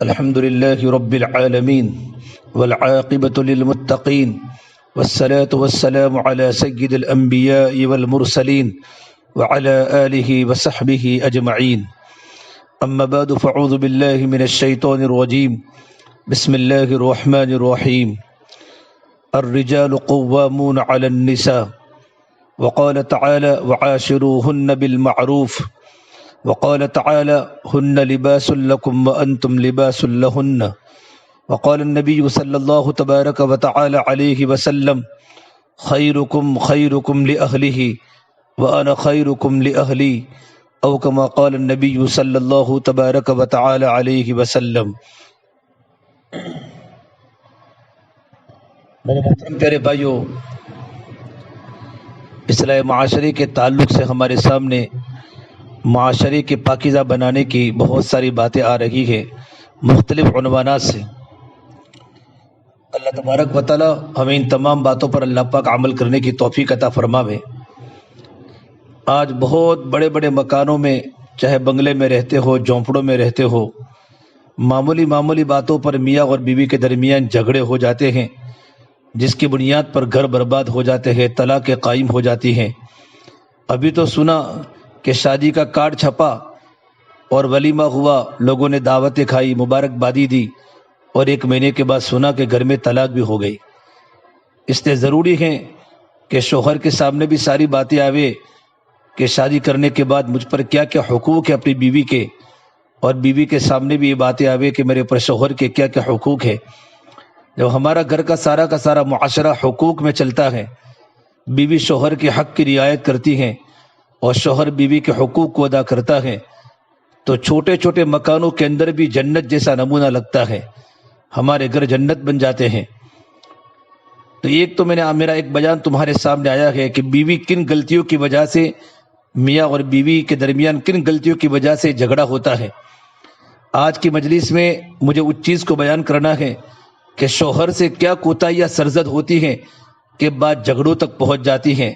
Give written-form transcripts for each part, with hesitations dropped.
الحمد لله رب العالمين والعاقبة للمتقين والصلاة والسلام على سيد الأنبياء والمرسلين وعلى آله وصحبه أجمعين. أما بعد فأعوذ بالله من الشيطان الرجيم. بسم الله الرحمن الرحيم. الرجال قوامون على النساء وقال تعالى وعاشروهن بالمعروف وقال تعالى هن لباس لكم وأنتم لباس لهن وقال النبي صلى الله تبارك وتعالى عليه وسلم خيركم خيركم لأهله وأنا خيركم لأهلي أو كما قال النبي صلى الله تبارك وتعالى عليه وسلم. میرے محترم پیارے بھائیوں، اصلاح معاشرے کے تعلق سے ہمارے سامنے معاشرے کے پاکیزہ بنانے کی بہت ساری باتیں آ رہی ہیں مختلف عنوانات سے. اللہ تبارک و تعالی ہمیں ان تمام باتوں پر اللہ پاک عمل کرنے کی توفیق عطا فرماوے. آج بہت بڑے بڑے مکانوں میں، چاہے بنگلے میں رہتے ہو، جھونپڑوں میں رہتے ہو، معمولی باتوں پر میاں اور بیوی کے درمیان جھگڑے ہو جاتے ہیں، جس کی بنیاد پر گھر برباد ہو جاتے ہیں، طلاقیں قائم ہو جاتی ہیں. ابھی تو سنا کہ شادی کا کارڈ چھپا اور ولیمہ ہوا، لوگوں نے دعوتیں کھائی، مبارکبادی دی، اور 1 مہینے کے بعد سنا کہ گھر میں طلاق بھی ہو گئی. اس لیے ضروری ہے کہ شوہر کے سامنے بھی ساری باتیں آوے کہ شادی کرنے کے بعد مجھ پر کیا کیا حقوق ہے اپنی بیوی کے، اور بیوی کے سامنے بھی یہ باتیں آوے کہ میرے پر شوہر کے کیا کیا حقوق ہے. جب ہمارا گھر کا سارا معاشرہ حقوق میں چلتا ہے، بیوی شوہر کے حق کی رعایت کرتی ہیں اور شوہر بیوی کے حقوق کو ادا کرتا ہے، تو چھوٹے چھوٹے مکانوں کے اندر بھی جنت جیسا نمونہ لگتا ہے. ہمارے گھر جنت بن جاتے ہیں. تو میرا ایک بیان تمہارے سامنے آیا ہے کہ بیوی کن غلطیوں کی وجہ سے، میاں اور بیوی کے درمیان کن غلطیوں کی وجہ سے جھگڑا ہوتا ہے. آج کی مجلس میں مجھے اس چیز کو بیان کرنا ہے کہ شوہر سے کیا کوتاہیاں سرزد ہوتی ہیں کہ بات جھگڑوں تک پہنچ جاتی ہیں.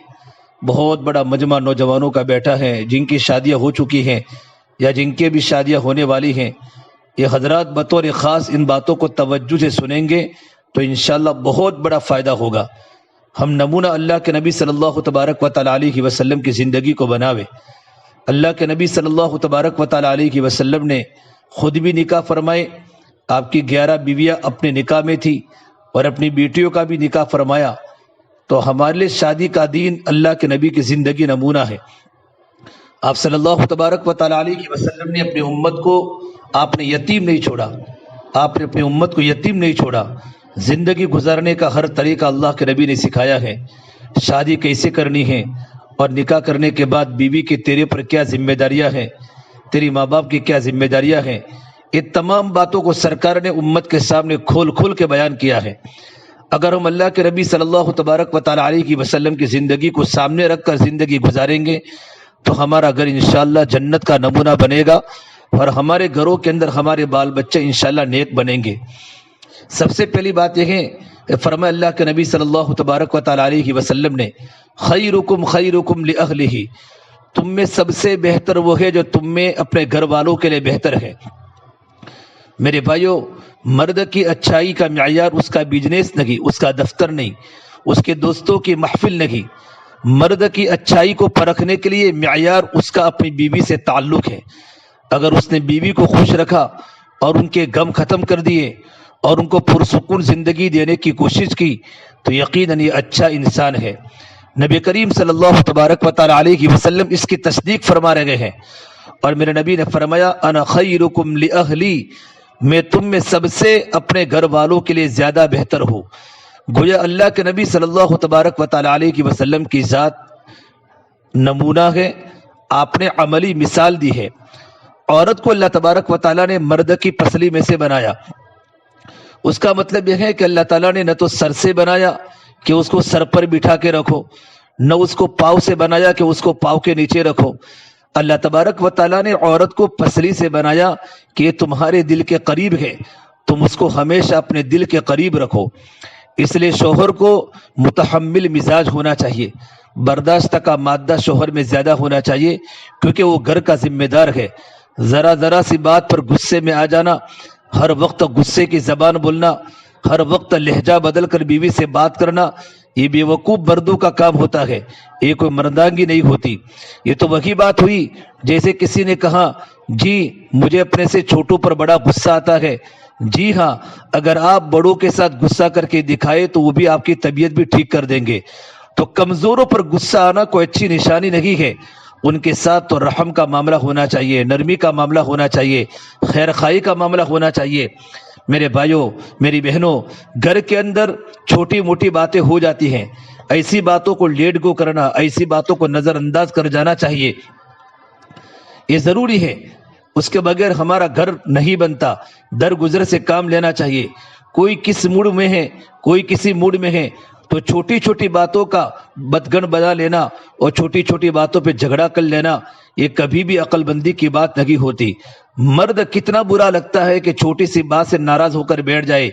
بہت بڑا مجمع نوجوانوں کا بیٹھا ہے، جن کی شادیاں ہو چکی ہیں یا جن کے بھی شادیاں ہونے والی ہیں. یہ حضرات بطور خاص ان باتوں کو توجہ سے سنیں گے تو انشاءاللہ بہت بڑا فائدہ ہوگا. ہم نمونہ اللہ کے نبی صلی اللہ تبارک و تعالی علیہ وسلم کی زندگی کو بناوے. اللہ کے نبی صلی اللہ تبارک و تعالی علیہ وسلم نے خود بھی نکاح فرمائے. آپ کی 11 بیویاں اپنے نکاح میں تھی اور اپنی بیٹیوں کا بھی نکاح فرمایا. تو ہمارے لیے شادی کا دین اللہ کے نبی کی زندگی نمونہ ہے. آپ صلی اللہ تبارک و تعالی علیہ وسلم نے اپنی امت کو آپ نے یتیم نہیں چھوڑا. آپ نے اپنی امت کو یتیم نہیں چھوڑا. زندگی گزارنے کا ہر طریقہ اللہ کے نبی نے سکھایا ہے. شادی کیسے کرنی ہے، اور نکاح کرنے کے بعد بیوی کی تیرے پر کیا ذمہ داریاں ہیں، تیری ماں باپ کی کیا ذمہ داریاں ہیں. یہ تمام باتوں کو سرکار نے امت کے سامنے کھول کے بیان کیا ہے. اگر ہم اللہ کے نبی صلی اللہ تبارک و تعالی علیہ وسلم کی زندگی کو سامنے رکھ کر زندگی گزاریں گے تو ہمارا گھر انشاءاللہ جنت کا نمونہ بنے گا، اور ہمارے گھروں کے اندر ہمارے بال بچے انشاءاللہ نیک بنیں گے. سب سے پہلی بات یہ ہے کہ فرمایا اللہ کے نبی صلی اللہ تبارک و تعالی علیہ وسلم نے خیرکم خیرکم لأہلہ، تم میں سب سے بہتر وہ ہے جو تم میں اپنے گھر والوں کے لیے بہتر ہے. میرے بھائیوں، مرد کی اچھائی کا معیار اس کا بزنس نہیں، اس کا دفتر نہیں، اس کے دوستوں کی محفل نہیں. مرد کی اچھائی کو پرکھنے کے لیے معیار اس کا اپنی بیوی سے تعلق ہے. اگر اس نے بیوی کو خوش رکھا اور ان کے غم ختم کر دیے اور ان کو پرسکون زندگی دینے کی کوشش کی تو یقیناً یہ اچھا انسان ہے. نبی کریم صلی اللہ تبارک و تعالی علیہ وسلم اس کی تصدیق فرما رہے ہیں، اور میرے نبی نے فرمایا انا خیرکم لأہلی، میں تم میں سب سے اپنے گھر والوں کے لیے زیادہ بہتر ہوں. گویا اللہ کے نبی صلی اللہ تبارک و تعالی علیہ وسلم کی ذات نمونہ ہے. آپ نے عملی مثال دی ہے. عورت کو اللہ تبارک و تعالی نے مرد کی پسلی میں سے بنایا. اس کا مطلب یہ ہے کہ اللہ تعالیٰ نے نہ تو سر سے بنایا کہ اس کو سر پر بٹھا کے رکھو، نہ اس کو پاؤں سے بنایا کہ اس کو پاؤں کے نیچے رکھو. اللہ تبارک و تعالیٰ نے عورت کو پسلی سے بنایا کہ یہ تمہارے دل کے قریب ہے، تم اس کو ہمیشہ اپنے دل کے قریب رکھو. اس لیے شوہر کو متحمل مزاج ہونا چاہیے، برداشت کا مادہ شوہر میں زیادہ ہونا چاہیے، کیونکہ وہ گھر کا ذمہ دار ہے. ذرا سی بات پر غصے میں آ جانا ہر وقت غصے کی زبان بولنا، ہر وقت لہجہ بدل کر بیوی سے بات کرنا، یہ بے وقوف مردوں کا کام ہوتا ہے، یہ کوئی مردانگی نہیں ہوتی۔ یہ تو وہی بات ہوئی جیسے کسی نے کہا جی مجھے اپنے سے چھوٹوں پر بڑا غصہ آتا ہے۔ جی ہاں، اگر آپ بڑوں کے ساتھ غصہ کر کے دکھائے تو وہ بھی آپ کی طبیعت بھی ٹھیک کر دیں گے۔ تو کمزوروں پر غصہ آنا کوئی اچھی نشانی نہیں ہے۔ ان کے ساتھ تو رحم کا معاملہ ہونا چاہیے، نرمی کا معاملہ ہونا چاہیے، خیر خواہی کا معاملہ ہونا چاہیے۔ میرے بھائیوں، میری بہنوں، گھر کے اندر چھوٹی موٹی باتیں ہو جاتی ہیں، ایسی باتوں کو لیٹ گو کرنا، ایسی باتوں کو نظر انداز کر جانا چاہیے، یہ ضروری ہے۔ اس کے بغیر ہمارا گھر نہیں بنتا۔ درگزر سے کام لینا چاہیے۔ کوئی کس موڈ میں ہے، کوئی کسی موڈ میں ہے، تو چھوٹی چھوٹی باتوں کا بدگن بنا لینا اور چھوٹی چھوٹی باتوں پہ جھگڑا کر لینا، یہ کبھی بھی عقل بندی کی بات نہیں ہوتی۔ مرد کتنا برا لگتا ہے کہ چھوٹی سی بات سے ناراض ہو کر بیٹھ جائے۔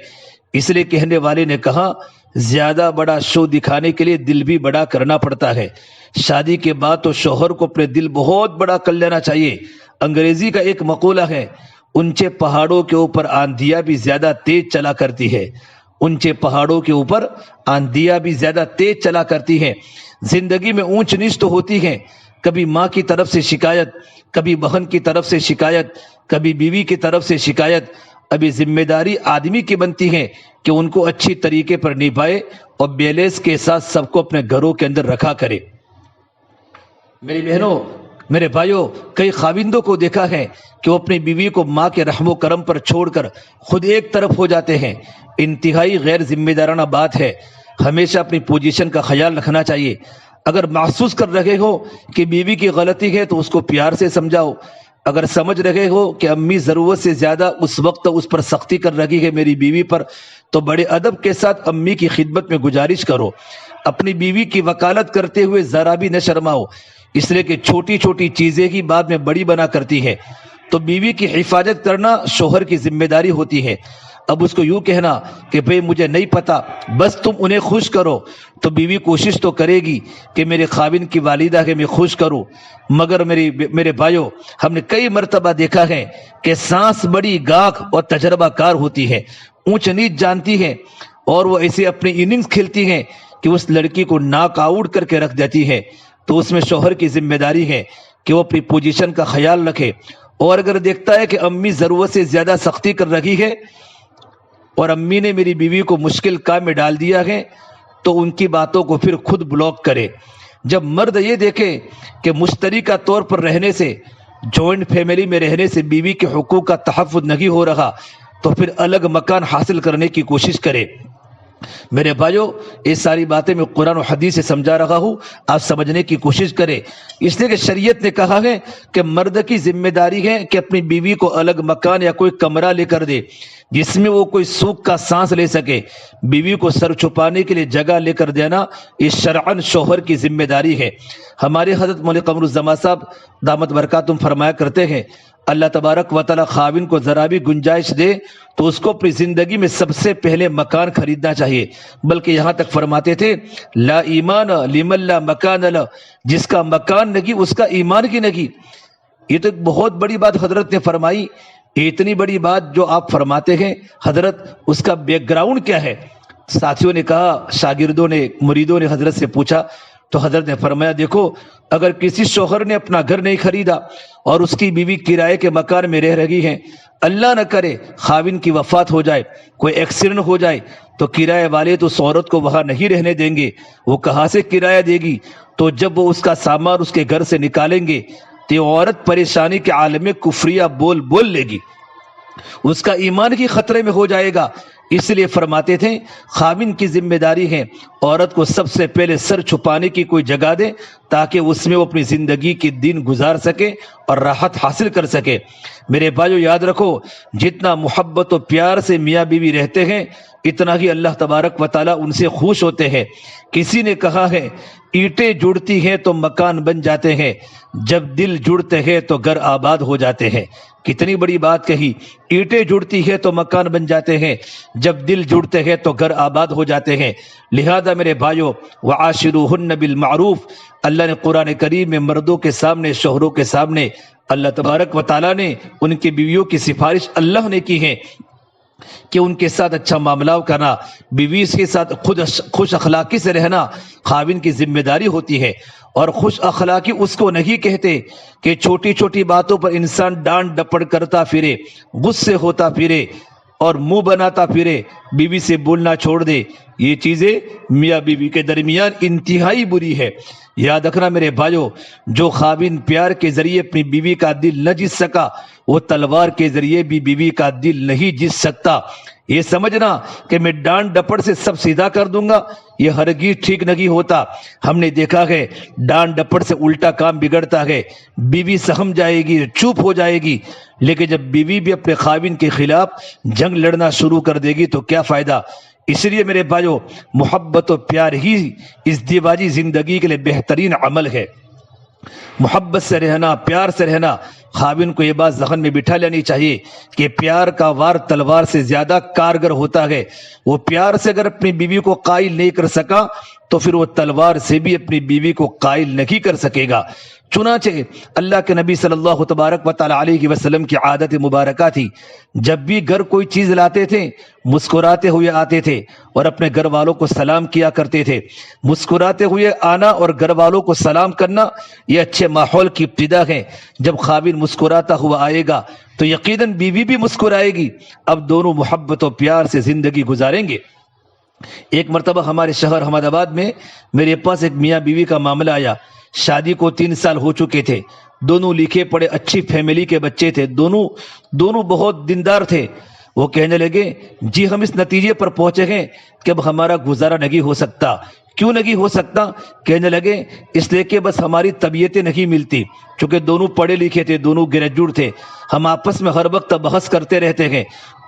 اس لیے کہنے والے نے کہا زیادہ بڑا شو دکھانے کے لیے دل بھی بڑا کرنا پڑتا ہے۔ شادی کے بعد تو شوہر کو اپنے دل بہت بڑا کر لینا چاہیے۔ انگریزی کا ایک مقولہ ہے، اونچے پہاڑوں کے اوپر آندھیاں بھی زیادہ تیز چلا کرتی ہے۔ اونچے پہاڑوں کے اوپر آندھیاں بھی زیادہ تیز چلا کرتی ہے۔ زندگی میں اونچ نیچ تو ہوتی ہے، کبھی ماں کی طرف سے شکایت، کبھی بہن کی طرف سے شکایت، کبھی بیوی کی طرف سے شکایت۔ ابھی ذمہ داری آدمی کی بنتی ہے کہ ان کو اچھی طریقے پر نبھائے اور بیلنس کے ساتھ سب کو اپنے گھروں کے اندر رکھا کرے۔ میری بہنوں، میرے بھائیوں، کئی خاوندوں کو دیکھا ہے کہ وہ اپنی بیوی کو ماں کے رحم و کرم پر چھوڑ کر خود ایک طرف ہو جاتے ہیں۔ انتہائی غیر ذمہ دارانہ بات ہے۔ ہمیشہ اپنی پوزیشن کا خیال رکھنا چاہیے۔ اگر محسوس کر رہے ہو کہ بیوی کی غلطی ہے تو اس کو پیار سے سمجھاؤ۔ اگر سمجھ رہے ہو کہ امی ضرورت سے زیادہ اس وقت اس پر سختی کر رہی ہے میری بیوی پر، تو بڑے ادب کے ساتھ امی کی خدمت میں گزارش کرو۔ اپنی بیوی کی وکالت کرتے ہوئے ذرا بھی نہ شرماؤ، اس لیے کہ چھوٹی چھوٹی چیزیں ہی بعد میں بڑی بنا کرتی ہے۔ تو بیوی کی حفاظت کرنا شوہر کی ذمہ داری ہوتی ہے۔ اب اس کو یوں کہنا کہ بھئی مجھے نہیں پتا، بس تم انہیں خوش کرو، تو بیوی کوشش تو کرے گی کہ میرے خاوند کی والدہ ہے میں خوش کروں۔ مگر میرے بھائیوں، ہم نے کئی مرتبہ دیکھا ہے کہ سانس بڑی گاہک اور تجربہ کار ہوتی ہے، اونچ نیچ جانتی ہے، اور وہ ایسے اپنی اننگز کھیلتی ہیں کہ اس لڑکی کو ناک آؤٹ کر کے رکھ دیتی ہے۔ تو اس میں شوہر کی ذمہ داری ہے کہ وہ اپنی پوزیشن کا خیال رکھے، اور اگر دیکھتا ہے کہ امی ضرورت سے زیادہ سختی کر رہی ہے اور امی نے میری بیوی کو مشکل کام میں ڈال دیا ہے، تو ان کی باتوں کو پھر خود بلاک کرے۔ جب مرد یہ دیکھے کہ مشترکہ طور پر رہنے سے، جوائنٹ فیملی میں رہنے سے بیوی کے حقوق کا تحفظ نہیں ہو رہا، تو پھر الگ مکان حاصل کرنے کی کوشش کرے۔ میرے بھائیوں، یہ ساری باتیں میں قرآن و حدیث سے سمجھا رہا ہوں، آپ سمجھنے کی کوشش کریں۔ اس لیے کہ شریعت نے کہا ہے کہ مرد کی ذمہ داری ہے کہ اپنی بیوی کو الگ مکان یا کوئی کمرہ لے کر دے جس میں وہ کوئی سوکھ کا سانس لے سکے۔ بیوی کو سر چھپانے کے لیے جگہ لے کر دینا یہ شرعاً شوہر کی ذمہ داری ہے۔ ہمارے حضرت مولوی قمر الزمان صاحب دامت برکاتہم فرمایا کرتے ہیں، اللہ تبارک و تعالی خاوند کو ذرا بھی گنجائش دے تو اس کو اپنی زندگی میں سب سے پہلے مکان خریدنا چاہیے۔ بلکہ یہاں تک فرماتے تھے لا ایمان لمن لا مکان له، جس کا مکان نہیں اس کا ایمان کی نہیں۔ یہ تو ایک بہت بڑی بات حضرت نے فرمائی۔ اتنی بڑی بات جو آپ فرماتے ہیں حضرت، اس کا بیک گراؤنڈ کیا ہے؟ ساتھیوں نے کہا، شاگردوں نے، مریدوں نے حضرت سے پوچھا، تو حضرت نے فرمایا دیکھو، اگر کسی شوہر نے اپنا گھر نہیں خریدا اور اس کی بیوی کرائے کے مکان میں رہ رہی ہے، اللہ نہ کرے خاوند کی وفات ہو جائے، کوئی ایکسیڈنٹ ہو جائے، تو کرائے والے تو اس عورت کو وہاں نہیں رہنے دیں گے۔ وہ کہاں سے کرایہ دے گی؟ تو جب وہ اس کا سامان اس کے گھر سے نکالیں گے تو یہ عورت پریشانی کے عالم میں کفریہ بول لے گی، اس کا ایمان کی خطرے میں ہو جائے گا۔ اس لیے فرماتے تھے خاوند کی ذمہ داری ہے عورت کو سب سے پہلے سر چھپانے کی کوئی جگہ دے تاکہ اس میں وہ اپنی زندگی کے دن گزار سکے اور راحت حاصل کر سکے۔ میرے بھائیو، یاد رکھو، جتنا محبت و پیار سے میاں بیوی رہتے ہیں اتنا ہی اللہ تبارک و تعالیٰ ان سے خوش ہوتے ہیں۔ کسی نے کہا ہے اینٹیں جڑتی ہیں تو مکان بن جاتے ہیں، جب دل جڑتے ہیں تو گھر آباد ہو جاتے ہیں۔ کتنی بڑی بات کہی، اینٹیں جڑتی ہے تو مکان بن جاتے ہیں، جب دل جڑتے ہیں تو گھر آباد ہو جاتے ہیں۔ لہذا میرے بھائیو، وعاشروہن بالمعروف، اللہ نے قرآن کریم میں مردوں کے سامنے، شوہروں کے سامنے، اللہ تبارک و تعالیٰ نے ان کی بیویوں کی سفارش اللہ نے کی ہے کہ ان کے ساتھ اچھا معاملہ کرنا، بیوی کے ساتھ خوش اخلاقی سے رہنا خاوند کی ذمہ داری ہوتی ہے۔ اور خوش اخلاقی اس کو نہیں کہتے کہ چھوٹی چھوٹی باتوں پر انسان ڈانٹ ڈپٹ کرتا پھرے، غصے ہوتا پھرے اور منہ بناتا پھرے، بیوی سے بولنا چھوڑ دے۔ یہ چیزیں میاں بیوی کے درمیان انتہائی بری ہے۔ یاد رکھنا میرے بھائیو، جو خاوند پیار کے ذریعے اپنی بیوی کا دل نہ جیت سکا، وہ تلوار کے ذریعے بھی بیوی کا دل نہیں جیت سکتا۔ یہ سمجھنا کہ میں ڈانٹ ڈپٹ سے سب سیدھا کر دوں گا، یہ ہرگز ٹھیک نہیں ہوتا۔ ہم نے دیکھا ہے ڈانٹ ڈپٹ سے الٹا کام بگڑتا ہے، بیوی سہم جائے گی، چپ ہو جائے گی، لیکن جب بیوی بھی اپنے خاوند کے خلاف جنگ لڑنا شروع کر دے گی تو کیا فائدہ۔ اس لیے میرے بھائیو، محبت و پیار ہی ازدواجی زندگی کے لیے بہترین عمل ہے۔ محبت سے رہنا، پیار سے رہنا۔ خاوند کو یہ بات ذہن میں بٹھا لینی چاہیے کہ پیار کا وار تلوار سے زیادہ کارگر ہوتا ہے۔ وہ پیار سے اگر اپنی بیوی کو قائل نہیں کر سکا تو پھر وہ تلوار سے بھی اپنی بیوی کو قائل نہیں کر سکے گا۔ چنانچہ اللہ کے نبی صلی اللہ تبارک و تعالی علیہ وسلم کی عادت مبارکہ تھی، جب بھی گھر کوئی چیز لاتے تھے مسکراتے ہوئے آتے تھے اور اپنے گھر والوں کو سلام کیا کرتے تھے۔ مسکراتے ہوئے آنا اور گھر والوں کو سلام کرنا یہ اچھے ماحول کی ابتدا ہے۔ جب خاوند مسکراتا ہوا آئے گا تو یقیناً بیوی بھی مسکرائے گی، اب دونوں محبت و پیار سے زندگی گزاریں گے۔ ایک مرتبہ ہمارے شہر احمد آباد میں میرے پاس ایک میاں بیوی کا معاملہ آیا۔ شادی کو 3 سال ہو چکے تھے، دونوں لکھے پڑھے اچھی فیملی کے بچے تھے، دونوں بہت دیندار تھے۔ وہ کہنے لگے جی ہم اس نتیجے پر پہنچے ہیں کہ اب ہمارا گزارا نہیں ہو سکتا۔ کیوں نہیں ہو سکتا؟ کہنے لگے اس لیے کہ بس ہماری طبیعتیں نہیں ملتی، چونکہ دونوں پڑھے لکھے تھے، دونوں گریجویٹ تھے، ہم آپس میں ہر وقت بحث کرتے رہتے ہیں،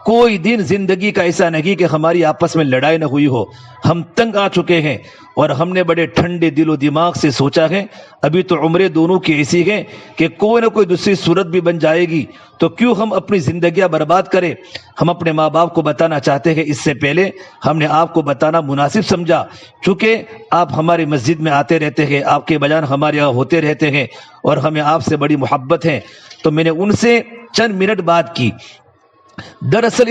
کوئی دن زندگی کا ایسا نہیں کہ ہماری آپس میں لڑائی نہ ہوئی ہو۔ ہم تنگ آ چکے ہیں اور ہم نے بڑے ٹھنڈے دل و دماغ سے سوچا ہے ابھی تو عمریں دونوں کی ایسی ہیں کہ کوئی نہ کوئی دوسری صورت بھی بن جائے گی، تو کیوں ہم اپنی زندگیاں برباد کریں۔ ہم اپنے ماں باپ کو بتانا چاہتے ہیں، اس سے پہلے ہم نے آپ کو بتانا مناسب سمجھا، چونکہ آپ ہماری مسجد میں آتے رہتے ہیں، آپ کے بیان ہمارے یہاں ہوتے رہتے ہیں اور ہمیں آپ سے بڑی محبت ہے۔ تو میں نے ان سے چند منٹ بات کی۔ دراصل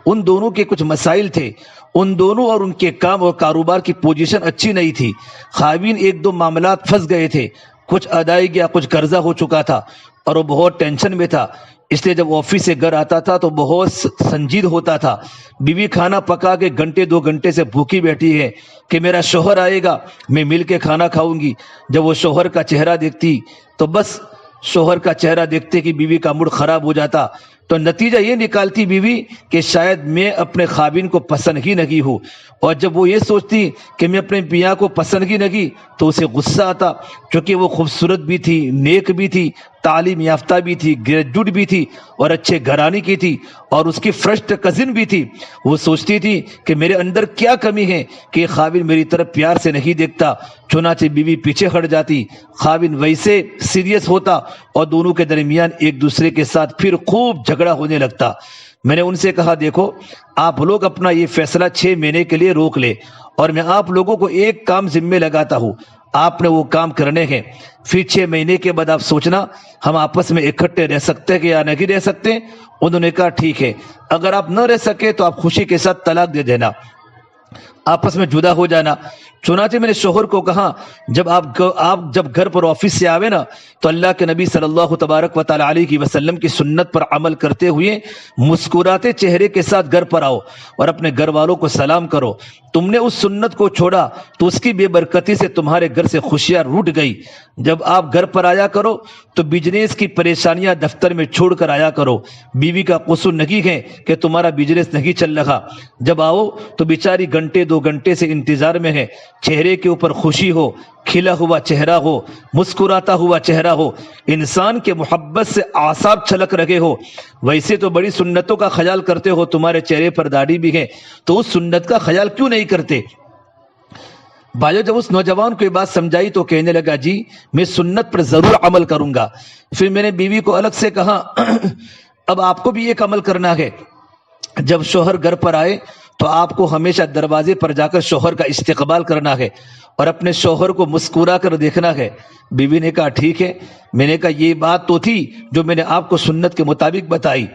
ان دونوں کے کچھ مسائل تھے، ان دونوں اور ان کے کام اور کاروبار کی پوزیشن اچھی نہیں تھی۔ خاوند 1-2 معاملات پھنس گئے تھے، کچھ ادائیگیاں، کچھ قرضہ ہو چکا تھا اور وہ بہت ٹینشن میں تھا، اس لیے جب آفس سے گھر آتا تھا تو بہت سنجید ہوتا تھا۔ بیوی کھانا پکا کے 1-2 گھنٹے سے بھوکی بیٹھی ہے کہ میرا شوہر آئے گا، میں مل کے کھانا کھاؤں گی۔ جب وہ شوہر کا چہرہ دیکھتی تو بس شوہر کا چہرہ دیکھتے کہ بیوی کا موڈ خراب ہو جاتا، تو نتیجہ یہ نکالتی بیوی کہ شاید میں اپنے خاوند کو پسند ہی نہیں ہوں، اور جب وہ یہ سوچتی کہ میں اپنے میاں کو پسند ہی نہیں تو اسے غصہ آتا، کیونکہ وہ خوبصورت بھی تھی، نیک بھی تھی، تعلیم یافتہ بھی تھی، گریجویٹ بھی تھی اور اچھے گھرانے کی تھی اور اس کی فرسٹ کزن بھی تھی۔ وہ سوچتی تھی کہ میرے اندر کیا کمی ہے کہ خاوند میری طرف پیار سے نہیں دیکھتا، چنانچہ بیوی پیچھے ہٹ جاتی، خاوند ویسے سیریس ہوتا اور دونوں کے درمیان ایک دوسرے کے ساتھ پھر خوب جھگڑا ہونے لگتا۔ میں نے ان سے کہا دیکھو آپ لوگ اپنا یہ فیصلہ 6 مہینے کے لیے روک لے اور میں آپ لوگوں کو ایک کام ذمہ لگاتا ہوں، آپ نے وہ کام کرنے ہیں، پھر 6 مہینے کے بعد آپ سوچنا ہم آپس میں اکٹھے رہ سکتے ہیں یا نہیں رہ سکتے۔ انہوں نے کہا ٹھیک ہے، اگر آپ نہ رہ سکے تو آپ خوشی کے ساتھ طلاق دے دینا، آپس میں جدا ہو جانا۔ چنانچہ میں نے شوہر کو کہا آپ جب گھر پر آفس سے آوے نا تو اللہ کے نبی صلی اللہ تبارک و تعالی علیہ وسلم کی سنت پر عمل کرتے ہوئے مسکراتے چہرے کے ساتھ گھر پر آؤ اور اپنے گھر والوں کو سلام کرو۔ تم نے اس سنت کو چھوڑا تو اس کی بے برکتی سے تمہارے گھر سے خوشیاں روٹ گئی۔ جب آپ گھر پر آیا کرو تو بزنس کی پریشانیاں دفتر میں چھوڑ کر آیا کرو۔ بیوی کا قصور نہیں ہے کہ تمہارا بزنس نہیں چل رہا، جب آؤ تو بیچاری 1-2 گھنٹے سے انتظار میں ہے، چہرے کے اوپر خوشی ہو، کھلا ہوا چہرہ ہو، مسکراتا ہوا چہرہ ہو، انسان کے محبت سے اعصاب چھلک رہے ہو۔ ویسے تو بڑی سنتوں کا خیال کرتے ہو، تمہارے چہرے پر داڑھی بھی ہے، تو اس سنت کا خیال کیوں نہیں کرتے؟ بھائیو جب اس نوجوان کو یہ بات سمجھائی تو کہنے لگا جی میں سنت پر ضرور عمل کروں گا۔ پھر میں نے بیوی کو الگ سے کہا اب آپ کو بھی ایک عمل کرنا ہے، جب شوہر گھر پر آئے تو آپ کو ہمیشہ دروازے پر جا کر شوہر کا استقبال کرنا ہے اور اپنے شوہر کو مسکرا کر دیکھنا ہے۔ بیوی نے کہا ٹھیک ہے۔ میں نے کہا یہ بات تو تھی جو میں نے آپ کو سنت کے مطابق بتائی۔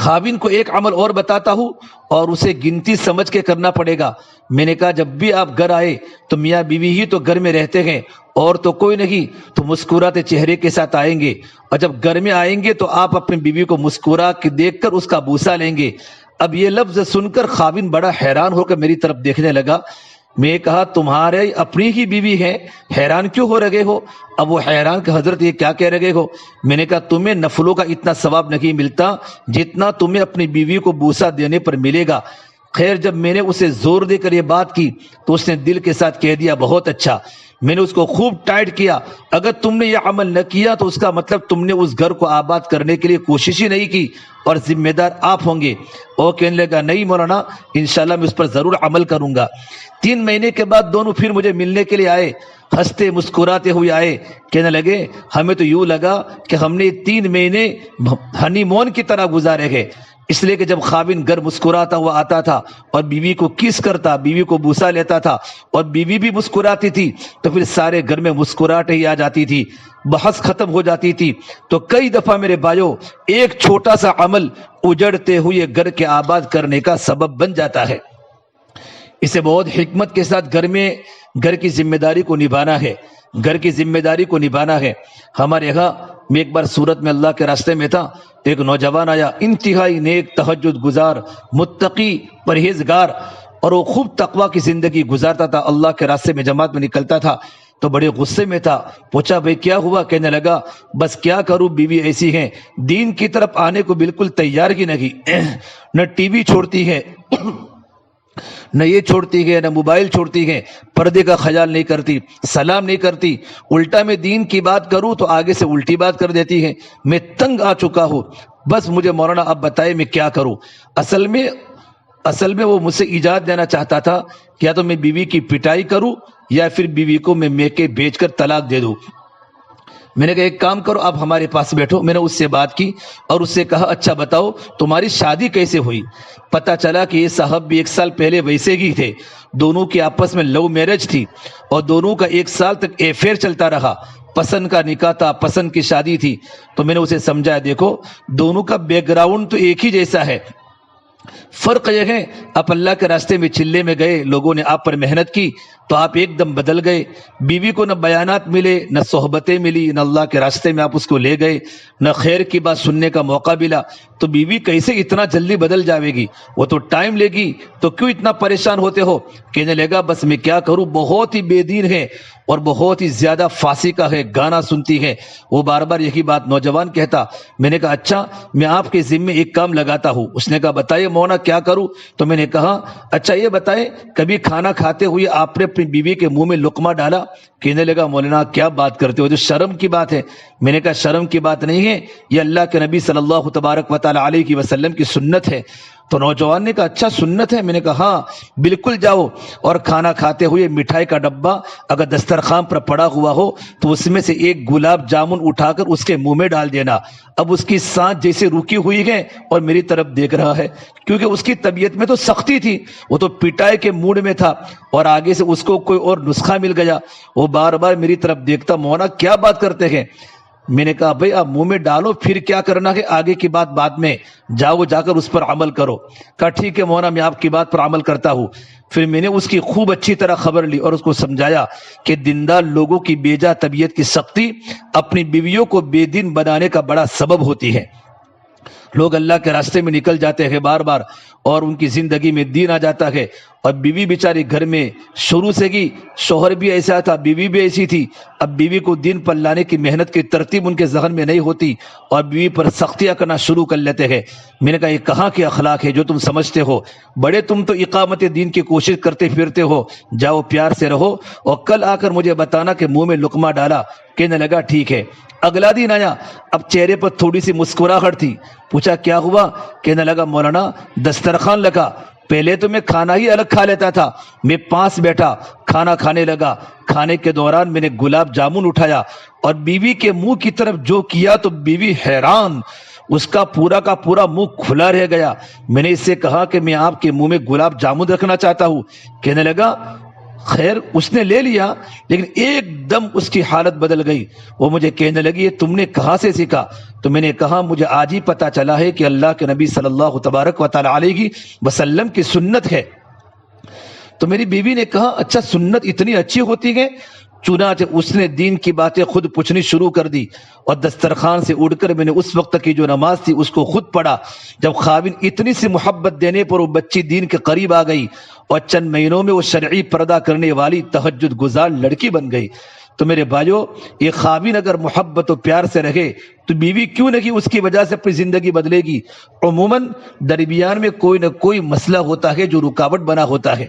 خاوند کو ایک عمل اور بتاتا ہوں اور اسے گنتی سمجھ کے کرنا پڑے گا۔ میں نے کہا جب بھی آپ گھر آئے تو میاں بیوی ہی تو گھر میں رہتے ہیں اور تو کوئی نہیں، تو مسکراتے چہرے کے ساتھ آئیں گے، اور جب گھر میں آئیں گے تو آپ اپنی بیوی کو مسکرا کے دیکھ کر اس کا بوسہ لیں گے۔ اب یہ لفظ سن کر خاوند بڑا حیران ہو کر میری طرف دیکھنے لگا۔ میں کہا تمہارے اپنی ہی بیوی ہے، حیران کیوں ہو رہے ہو؟ اب وہ حیران کہ حضرت یہ کیا کہہ رہے ہو؟ میں نے کہا تمہیں نفلوں کا اتنا ثواب نہیں ملتا جتنا تمہیں اپنی بیوی کو بوسہ دینے پر ملے گا۔ خیر جب میں نے اسے زور دے کر یہ بات کی تو اس نے دل کے ساتھ کہہ دیا بہت اچھا۔ میں نے اس کو خوب ٹائٹ کیا، اگر تم نے یہ عمل نہ کیا تو اس کا مطلب تم نے اس گھر کو آباد کرنے کے لیے کوشش ہی نہیں کی اور ذمہ دار آپ ہوں گے۔ وہ کہنے لگا نہیں مولانا انشاءاللہ میں اس پر ضرور عمل کروں گا۔ 3 مہینے کے بعد دونوں پھر مجھے ملنے کے لیے آئے، ہنستے مسکراتے ہوئے آئے، کہنے لگے ہمیں تو یوں لگا کہ ہم نے 3 مہینے ہنی مون کی طرح گزارے گئے، اس لیے کہ جب خاوند گھر مسکراتا ہوا آتا تھا اور بیوی کو کس کرتا، بیوی کو بوسہ لیتا تھا اور بیوی بھی مسکراتی تھی تو پھر سارے گھر میں مسکراہٹ ہی آ جاتی تھی، بحث ختم ہو جاتی تھی۔ تو کئی دفعہ میرے بھائیوں ایک چھوٹا سا عمل اجڑتے ہوئے گھر کے آباد کرنے کا سبب بن جاتا ہے۔ اسے بہت حکمت کے ساتھ گھر کی ذمہ داری کو نبھانا ہے، گھر کی ذمہ داری کو نبھانا ہے۔ ہمارے یہاں میں ایک بار سورت میں اللہ کے راستے میں تھا، ایک نوجوان آیا انتہائی نیک، تہجد گزار، متقی، پرہیزگار، اور وہ خوب تقوی کی زندگی گزارتا تھا، اللہ کے راستے میں جماعت میں نکلتا تھا۔ تو بڑے غصے میں تھا، پوچھا بھائی کیا ہوا؟ کہنے لگا بس کیا کروں، بیوی ایسی ہیں دین کی طرف آنے کو بالکل تیار ہی نہیں، نہ ٹی وی چھوڑتی ہے، نہ یہ چھوڑتی ہے، نہ موبائل چھوڑتی ہے، پردے کا خیال نہیں کرتی، سلام نہیں کرتی، الٹا میں دین کی بات کروں تو آگے سے الٹی بات کر دیتی ہے۔ میں تنگ آ چکا ہوں، بس مجھے مولانا اب بتائے میں کیا کروں۔ اصل میں وہ مجھ سے ایجاد دینا چاہتا تھا کہ یا تو میں بیوی کی پٹائی کروں یا پھر بیوی کو میں میکے بیچ کر طلاق دے دوں۔ میں نے کہا ایک کام کرو آپ ہمارے پاس بیٹھو۔ میں نے اس سے بات کی اور اس سے کہا اچھا بتاؤ تمہاری شادی کیسے ہوئی؟ پتہ چلا کہ یہ صاحب بھی 1 سال پہلے ویسے ہی تھے، دونوں کی آپس میں لو میرج تھی اور دونوں کا 1 سال تک افیئر چلتا رہا، پسند کا نکاح تھا، پسند کی شادی تھی۔ تو میں نے اسے سمجھایا دیکھو دونوں کا بیک گراؤنڈ تو ایک ہی جیسا ہے، فرق یہ ہے آپ اللہ کے راستے میں چلے میں گئے، لوگوں نے آپ پر محنت کی تو آپ ایک دم بدل گئے۔ بیوی کو نہ بیانات ملے، نہ صحبتیں ملی، نہ اللہ کے راستے میں آپ اس کو لے گئے، نہ خیر کی بات سننے کا موقع ملا، تو بیوی کیسے اتنا جلدی بدل جاوے گی؟ وہ تو ٹائم لے گی، تو کیوں اتنا پریشان ہوتے ہو؟ کہنے لگا بس میں کیا کروں، بہت ہی بے دین ہے اور بہت ہی زیادہ فاسقہ ہے، گانا سنتی ہے۔ وہ بار بار یہی بات نوجوان کہتا۔ میں نے کہا اچھا میں آپ کے ذمے ایک کام لگاتا ہوں۔ اس نے کہا بتائیے مولانا کیا کروں؟ تو میں نے کہا اچھا یہ بتائیں کبھی کھانا کھاتے ہوئے آپ نے اپنی بیوی کے منہ میں لقمہ ڈالا؟ کہنے لگا مولانا کیا بات کرتے ہو، جو شرم کی بات ہے۔ میں نے کہا شرم کی بات نہیں ہے، یہ اللہ کے نبی صلی اللہ تبارک و تعالی علیہ وسلم کی سنت ہے۔ تو نوجوان نے کہا اچھا سنت ہے؟ میں نے کہا ہاں بالکل، جاؤ اور کھانا کھاتے ہوئے مٹھائی کا ڈبہ اگر دسترخوان پر پڑا ہوا ہو تو اس میں سے ایک گلاب جامن اٹھا کر اس کے منہ میں ڈال دینا۔ اب اس کی سانس جیسے رکی ہوئی ہے اور میری طرف دیکھ رہا ہے، کیونکہ اس کی طبیعت میں تو سختی تھی، وہ تو پٹائی کے موڈ میں تھا اور آگے سے اس کو کوئی اور نسخہ مل گیا۔ وہ بار بار میری طرف دیکھتا، مولانا کیا بات کرتے ہیں؟ میں نے کہا بھائی آپ منہ میں ڈالو، پھر کیا کرنا ہے آگے کی بات بعد میں، جاؤ جا کر اس پر عمل کرو۔ کہا ٹھیک ہے مولانا میں آپ کی بات پر عمل کرتا ہوں۔ پھر میں نے اس کی خوب اچھی طرح خبر لی اور اس کو سمجھایا کہ دیندار لوگوں کی بیجا طبیعت کی سختی اپنی بیویوں کو بے دین بنانے کا بڑا سبب ہوتی ہے۔ لوگ اللہ کے راستے میں نکل جاتے ہیں بار بار اور ان کی زندگی میں دین آ جاتا ہے، اور بیوی بیچاری گھر میں شروع سے ہی، شوہر بھی ایسا تھا، بیوی بھی ایسی تھی، اب بیوی کو دین پر لانے کی محنت کی ترتیب ان کے ذہن میں نہیں ہوتی اور بیوی پر سختیاں کرنا شروع کر لیتے ہیں۔ میں نے کہا یہ کہاں کے اخلاق ہے جو تم سمجھتے ہو؟ بڑے تم تو اقامت دین کی کوشش کرتے پھرتے ہو، جاؤ پیار سے رہو اور کل آ کر مجھے بتانا کہ منہ میں لقمہ ڈالا۔ کہنے لگا ٹھیک ہے۔ اگلا دن آیا، اب چہرے پر تھوڑی سی مسکراہٹ تھی۔ پوچھا کیا ہوا؟ کہنے لگا مولانا دسترخوان لگا، پہلے تو میں کھانا ہی الگ کھا لیتا تھا، میں پاس بیٹھا کھانا کھانے لگا، کھانے کے دوران میں نے گلاب جامن اٹھایا اور بیوی کے منہ کی طرف جو کیا تو بیوی حیران، اس کا پورا منہ کھلا رہ گیا۔ میں نے اس سے کہا کہ میں آپ کے منہ میں گلاب جامن رکھنا چاہتا ہوں۔ کہنے لگا خیر اس نے لے لیا، لیکن ایک دم اس کی حالت بدل گئی. وہ مجھے کہنے لگی یہ تم نے کہاں سے سیکھا؟ تو میں نے کہا مجھے آج ہی پتا چلا ہے کہ اللہ کے نبی صلی اللہ تبارک و تعالی علیہ وسلم کی سنت ہے. تو میری بیوی نے کہا اچھا سنت اتنی اچھی ہوتی ہے؟ چنانچہ اس نے دین کی باتیں خود پوچھنی شروع کر دی، اور دسترخوان سے اڑ کر میں نے اس وقت کی جو نماز تھی اس کو خود پڑھا. جب خاوند اتنی سی محبت دینے پر وہ بچی دین کے قریب آ گئی اور چند مہینوں میں وہ شرعی پردہ کرنے والی تہجد گزار لڑکی بن گئی. تو میرے بھائیو، یہ خاوند اگر محبت و پیار سے رہے تو بیوی کیوں نہیں اس کی وجہ سے اپنی زندگی بدلے گی. عموماً درمیان میں کوئی نہ کوئی مسئلہ ہوتا ہے جو رکاوٹ بنا ہوتا ہے.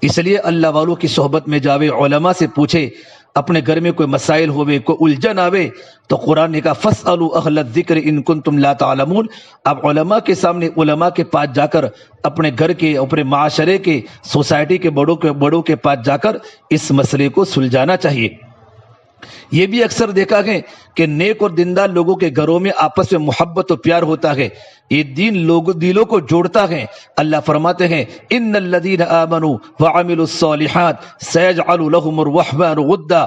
اس لیے اللہ والوں کی صحبت میں جاوے، علماء سے پوچھے، اپنے گھر میں کوئی مسائل ہوئے، کوئی الجھن آوے تو قرآن نے کہا فَاسْأَلُوا أَهْلَ الذِّكْرِ إِن كُنتُمْ لَا تَعْلَمُونَ. اب علماء کے سامنے، علماء کے پاس جا کر، اپنے گھر کے، اپنے معاشرے کے، سوسائٹی کے بڑوں کے پاس جا کر اس مسئلے کو سلجھانا چاہیے. یہ بھی اکثر دیکھا ہے کہ نیک اور دیندار لوگوں کے گھروں میں آپس میں محبت و پیار ہوتا ہے، یہ دین دلوں کو جوڑتا ہے. اللہ فرماتے ہیں ان الذین آمنوا وعملوا الصالحات سیجعل لهم الرحمن ودا.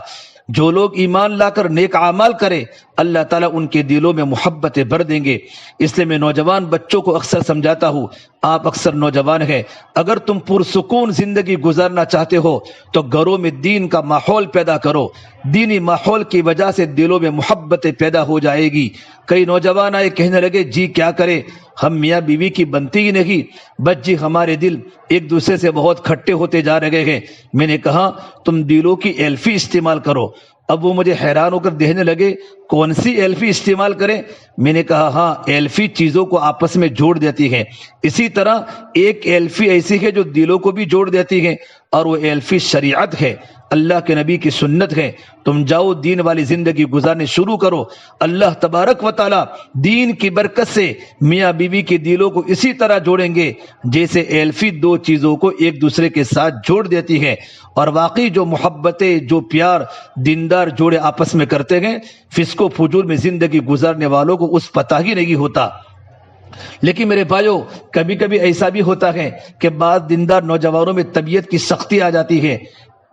جو لوگ ایمان لا کر نیک اعمال کرے اللہ تعالیٰ ان کے دلوں میں محبتیں بھر دیں گے. اس لیے میں نوجوان بچوں کو اکثر سمجھاتا ہوں، آپ اکثر نوجوان ہیں، اگر تم پرسکون زندگی گزارنا چاہتے ہو تو گھروں میں دین کا ماحول پیدا کرو. دینی ماحول کی وجہ سے دلوں میں محبتیں پیدا ہو جائے گی. کئی نوجوان آئے کہنے لگے جی کیا کرے، ہم میاں بیوی کی بنتی ہی نہیں، بس جی ہمارے دل ایک دوسرے سے بہت کھٹے ہوتے جا رہے ہیں. میں نے کہا تم دلوں کی ایلفی استعمال کرو. اب وہ مجھے حیران ہو کر دیکھنے لگے کون سی ایلفی استعمال کریں؟ میں نے کہا ہاں ایلفی چیزوں کو آپس میں جوڑ دیتی ہے. اسی طرح ایک ایلفی ایسی ہے جو دلوں کو بھی جوڑ دیتی ہے، اور وہ ایلفی شریعت ہے، اللہ کے نبی کی سنت ہے. تم جاؤ دین والی زندگی گزارنے شروع کرو. اللہ تبارک و تعالی دین کی برکت سے میاں بیوی کے دلوں کو اسی طرح جوڑیں گے جیسے ایلفی دو چیزوں کو ایک دوسرے کے ساتھ جوڑ دیتی ہے. اور واقعی جو محبتیں، جو پیار دیندار جوڑے آپس میں کرتے ہیں، فسق و فجور میں زندگی گزارنے والوں کو اس پتہ ہی نہیں ہوتا. لیکن میرے بھائیوں، کبھی کبھی ایسا بھی ہوتا ہے کہ بعض دیندار نوجوانوں میں طبیعت کی سختی آ جاتی ہے.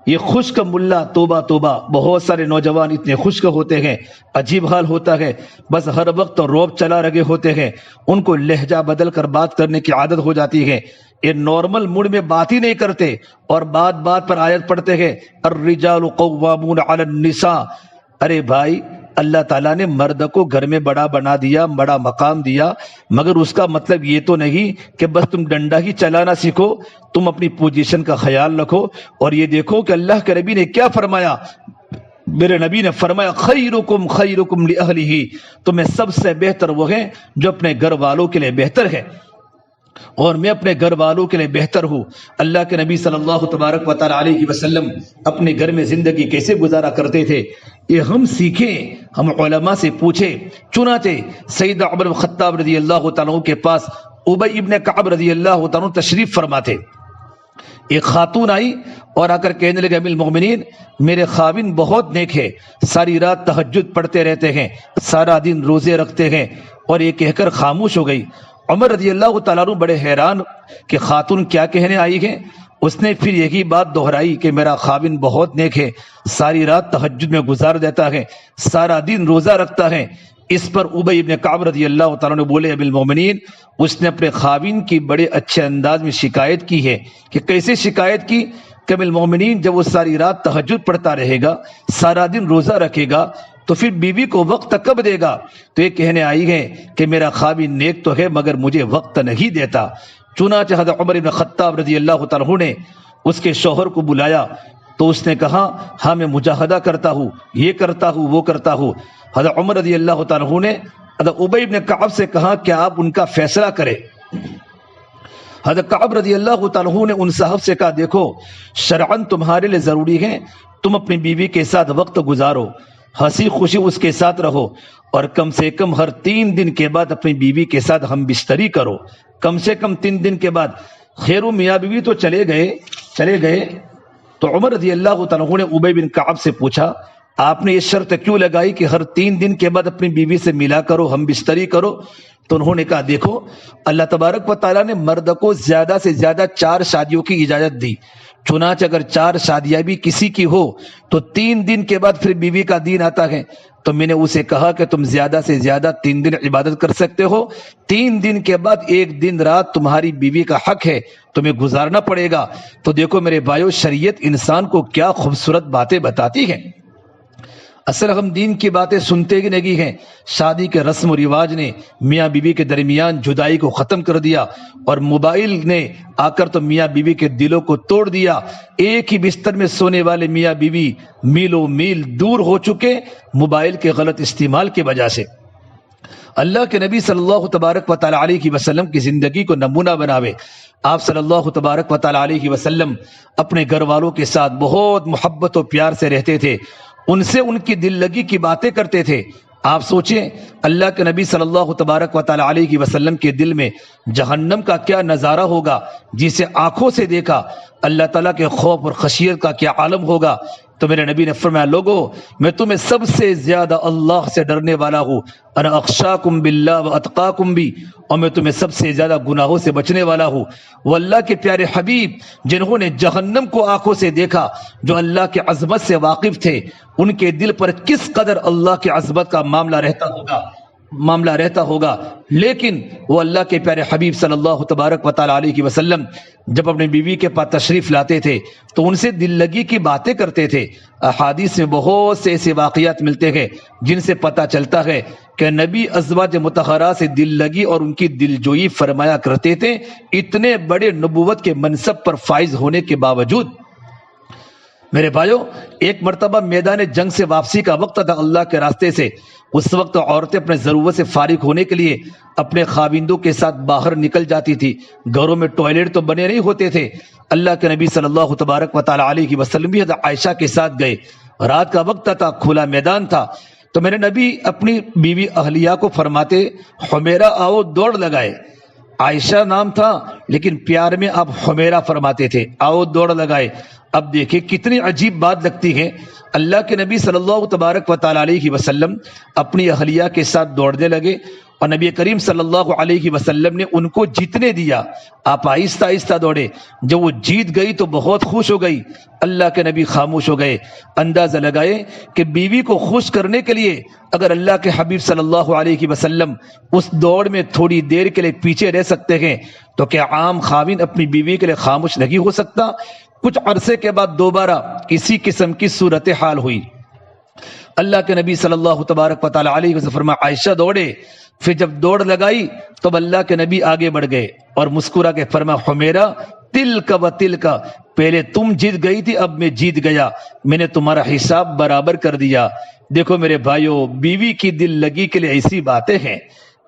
یہ خشک ملا، توبہ توبہ، بہت سارے نوجوان اتنے خشک ہوتے ہیں، عجیب حال ہوتا ہے، بس ہر وقت روب چلا رہے ہوتے ہیں. ان کو لہجہ بدل کر بات کرنے کی عادت ہو جاتی ہے. یہ نارمل موڈ میں بات ہی نہیں کرتے اور بات بات پر آیت پڑھتے ہیں الرجال قوامون علی النساء. ارے بھائی، اللہ تعالیٰ نے مرد کو گھر میں بڑا بنا دیا، بڑا مقام دیا، مگر اس کا مطلب یہ تو نہیں کہ بس تم ڈنڈا ہی چلانا سیکھو. تم اپنی پوزیشن کا خیال رکھو. اور یہ دیکھو کہ اللہ کے نبی نے کیا فرمایا. میرے نبی نے فرمایا خیرکم خیرکم لأہلہ، تمہیں سب سے بہتر وہ ہیں جو اپنے گھر والوں کے لیے بہتر ہے، اور میں اپنے گھر والوں کے لیے بہتر ہوں. اللہ کے نبی صلی اللہ تبارک و تعالی علیہ وسلم اپنے گھر میں زندگی کیسے گزارا کرتے تھے یہ ہم سیکھیں، ہم علماء سے پوچھیں. چنانچہ سیدنا عمر بن خطاب رضی اللہ تعالیٰ عنہ کے پاس ابی ابن کعب رضی اللہ تعالیٰ عنہ تشریف فرماتے. ایک خاتون آئی اور آ کر کہنے لگے امیر المومنین، میرے خاوند بہت نیک ہے، ساری رات تہجد پڑھتے رہتے ہیں، سارا دن روزے رکھتے ہیں. اور یہ کہہ کر خاموش ہو گئی. عمر رضی اللہ تعالیٰ عنہ بڑے حیران کہ خاتون کیا کہنے آئی ہے. اس نے پھر یہی بات دہرائی کہ میرا خاوند بہت نیک ہے، ساری رات تہجد میں گزار دیتا ہے، سارا دن روزہ رکھتا ہے. اس پر ابی ابن کعب رضی اللہ تعالیٰ نے بولے امیر المومنین، اس نے اپنے خاوند کی بڑے اچھے انداز میں شکایت کی ہے. کہ کیسے شکایت کی؟ کہ امیر المومنین جب وہ ساری رات تہجد پڑھتا رہے گا، سارا دن روزہ رکھے گا، تو پھر بیوی کو وقت کب دے گا؟ تو یہ کہنے آئی ہے کہ میرا خاوند نیک تو ہے مگر مجھے وقت نہیں دیتا. چنانچہ حضرت عمر بن خطاب رضی اللہ تعالیٰ عنہ نے اس کے شوہر کو بلایا تو اس نے کہا ہاں میں مجاہدہ کرتا ہوں، یہ کرتا ہوں، وہ کرتا ہوں. حضرت عمر رضی اللہ تعالیٰ عنہ نے حضرت ابی بن کعب سے کہا کہ آپ ان کا فیصلہ کریں. حضرت کعب رضی اللہ تعالیٰ عنہ نے ان صاحب سے کہا دیکھو شرعاً تمہارے لیے ضروری ہے تم اپنی بیوی کے ساتھ وقت گزارو، ہنسی خوشی اس کے ساتھ رہو، اور کم سے کم ہر 3 دن کے بعد اپنی بیوی کے ساتھ ہم بستری کرو، کم سے کم 3 دن کے بعد. خیر میاں بیوی تو چلے گئے. تو عمر رضی اللہ تعالیٰ عنہ نے ابی بن کعب سے پوچھا آپ نے یہ شرط کیوں لگائی کہ ہر 3 دن کے بعد اپنی بیوی سے ملا کرو، ہم بستری کرو؟ تو انہوں نے کہا دیکھو اللہ تبارک و تعالیٰ نے مرد کو زیادہ سے زیادہ 4 شادیوں کی اجازت دی. چنانچہ اگر 4 شادیاں بھی کسی کی ہو تو 3 دن کے بعد پھر بیوی کا دین آتا ہے۔ تو میں نے اسے کہا کہ تم زیادہ سے زیادہ 3 دن عبادت کر سکتے ہو، 3 دن کے بعد 1 دن رات تمہاری بیوی کا حق ہے، تمہیں گزارنا پڑے گا۔ تو دیکھو میرے بھائیو، شریعت انسان کو کیا خوبصورت باتیں بتاتی ہیں۔ اصل ہم دین کی باتیں سنتے ہی نہیں ہیں۔ شادی کے رسم و رواج نے میاں بیوی کے درمیان جدائی کو ختم کر دیا، اور موبائل نے آ کر تو میاں بیوی کے دلوں کو توڑ دیا۔ ایک ہی بستر میں سونے والے میاں بیوی میلوں میل دور ہو چکے، موبائل کے غلط استعمال کی وجہ سے۔ اللہ کے نبی صلی اللہ تبارک و تعالی علیہ وسلم کی زندگی کو نمونہ بناوے۔ آپ صلی اللہ تبارک و تعالی علیہ وسلم اپنے گھر والوں کے ساتھ بہت محبت و پیار سے رہتے تھے، ان سے ان کی دل لگی کی باتیں کرتے تھے۔ آپ سوچیں اللہ کے نبی صلی اللہ تبارک و تعالی علیہ وسلم کے دل میں جہنم کا کیا نظارہ ہوگا، جسے آنکھوں سے دیکھا، اللہ تعالیٰ کے خوف اور خشیت کا کیا عالم ہوگا۔ تو میرے نبی نے فرمایا، لوگو میں تمہیں سب سے زیادہ اللہ سے ڈرنے والا ہوں، انا اخشاکم باللہ و اتقاکم بھی، اور میں تمہیں سب سے زیادہ گناہوں سے بچنے والا ہوں۔ وہ اللہ کے پیارے حبیب جنہوں نے جہنم کو آنکھوں سے دیکھا، جو اللہ کے عظمت سے واقف تھے، ان کے دل پر کس قدر اللہ کی عظمت کا معاملہ رہتا ہوگا۔ لیکن وہ اللہ کے پیارے حبیب صلی اللہ تبارک و تعالی علیہ وسلم جب اپنی بیوی کے پاس تشریف لاتے تھے تو ان سے دل لگی کی باتیں کرتے تھے۔ احادیث میں بہت سے ایسے واقعات ملتے ہیں جن سے پتہ چلتا ہے کہ نبی ازواج مطہرہ سے دل لگی اور ان کی دلجوئی فرمایا کرتے تھے، اتنے بڑے نبوت کے منصب پر فائز ہونے کے باوجود۔ میرے بھائیو، ایک مرتبہ میدان جنگ سے واپسی کا وقت تھا اللہ کے راستے سے۔ اس وقت عورتیں اپنے ضرورت سے فارغ ہونے کے لیے اپنے خاوندوں کے ساتھ باہر نکل جاتی تھی۔ گھروں میں ٹوائلٹ تو بنے نہیں ہوتے تھے۔ اللہ کے نبی صلی اللہ تبارک و تعالی علیہ وسلم بھی حضرت عائشہ کے ساتھ گئے۔ رات کا وقت تھا، کھلا میدان تھا، تو میرے نبی اپنی بیوی اہلیہ کو فرماتے، حمیرہ آؤ دوڑ لگائے۔ عائشہ نام تھا لیکن پیار میں آپ حمیرہ فرماتے تھے، آؤ دوڑ لگائے۔ اب دیکھیں کتنی عجیب بات لگتی ہے، اللہ کے نبی صلی اللہ تبارک و تعالی علیہ وسلم اپنی اہلیہ کے ساتھ دوڑنے لگے، اور نبی کریم صلی اللہ علیہ وسلم نے ان کو جیتنے دیا۔ آپ آہستہ آہستہ دوڑے، جب وہ جیت گئی تو بہت خوش ہو گئی۔ اللہ کے نبی خاموش ہو گئے۔ اندازہ لگائے کہ بیوی کو خوش کرنے کے لیے اگر اللہ کے حبیب صلی اللہ علیہ وسلم اس دوڑ میں تھوڑی دیر کے لیے پیچھے رہ سکتے ہیں تو کیا عام خاوند اپنی بیوی کے لیے خاموش نہیں ہو سکتا؟ کچھ عرصے کے بعد دوبارہ اسی قسم کی صورتحال ہوئی۔ اللہ کے نبی صلی اللہ تبارک و تعالی علیہ وسلم فرمایا، عائشہ دوڑے۔ پھر جب دوڑ لگائی تو اللہ کے نبی آگے بڑھ گئے اور مسکرا کے فرمایا، حمیرہ تلک و تلک، پہلے تم جیت گئی تھی، اب میں جیت گیا، میں نے تمہارا حساب برابر کر دیا۔ دیکھو میرے بھائیو، بیوی کی دل لگی کے لیے ایسی باتیں ہیں۔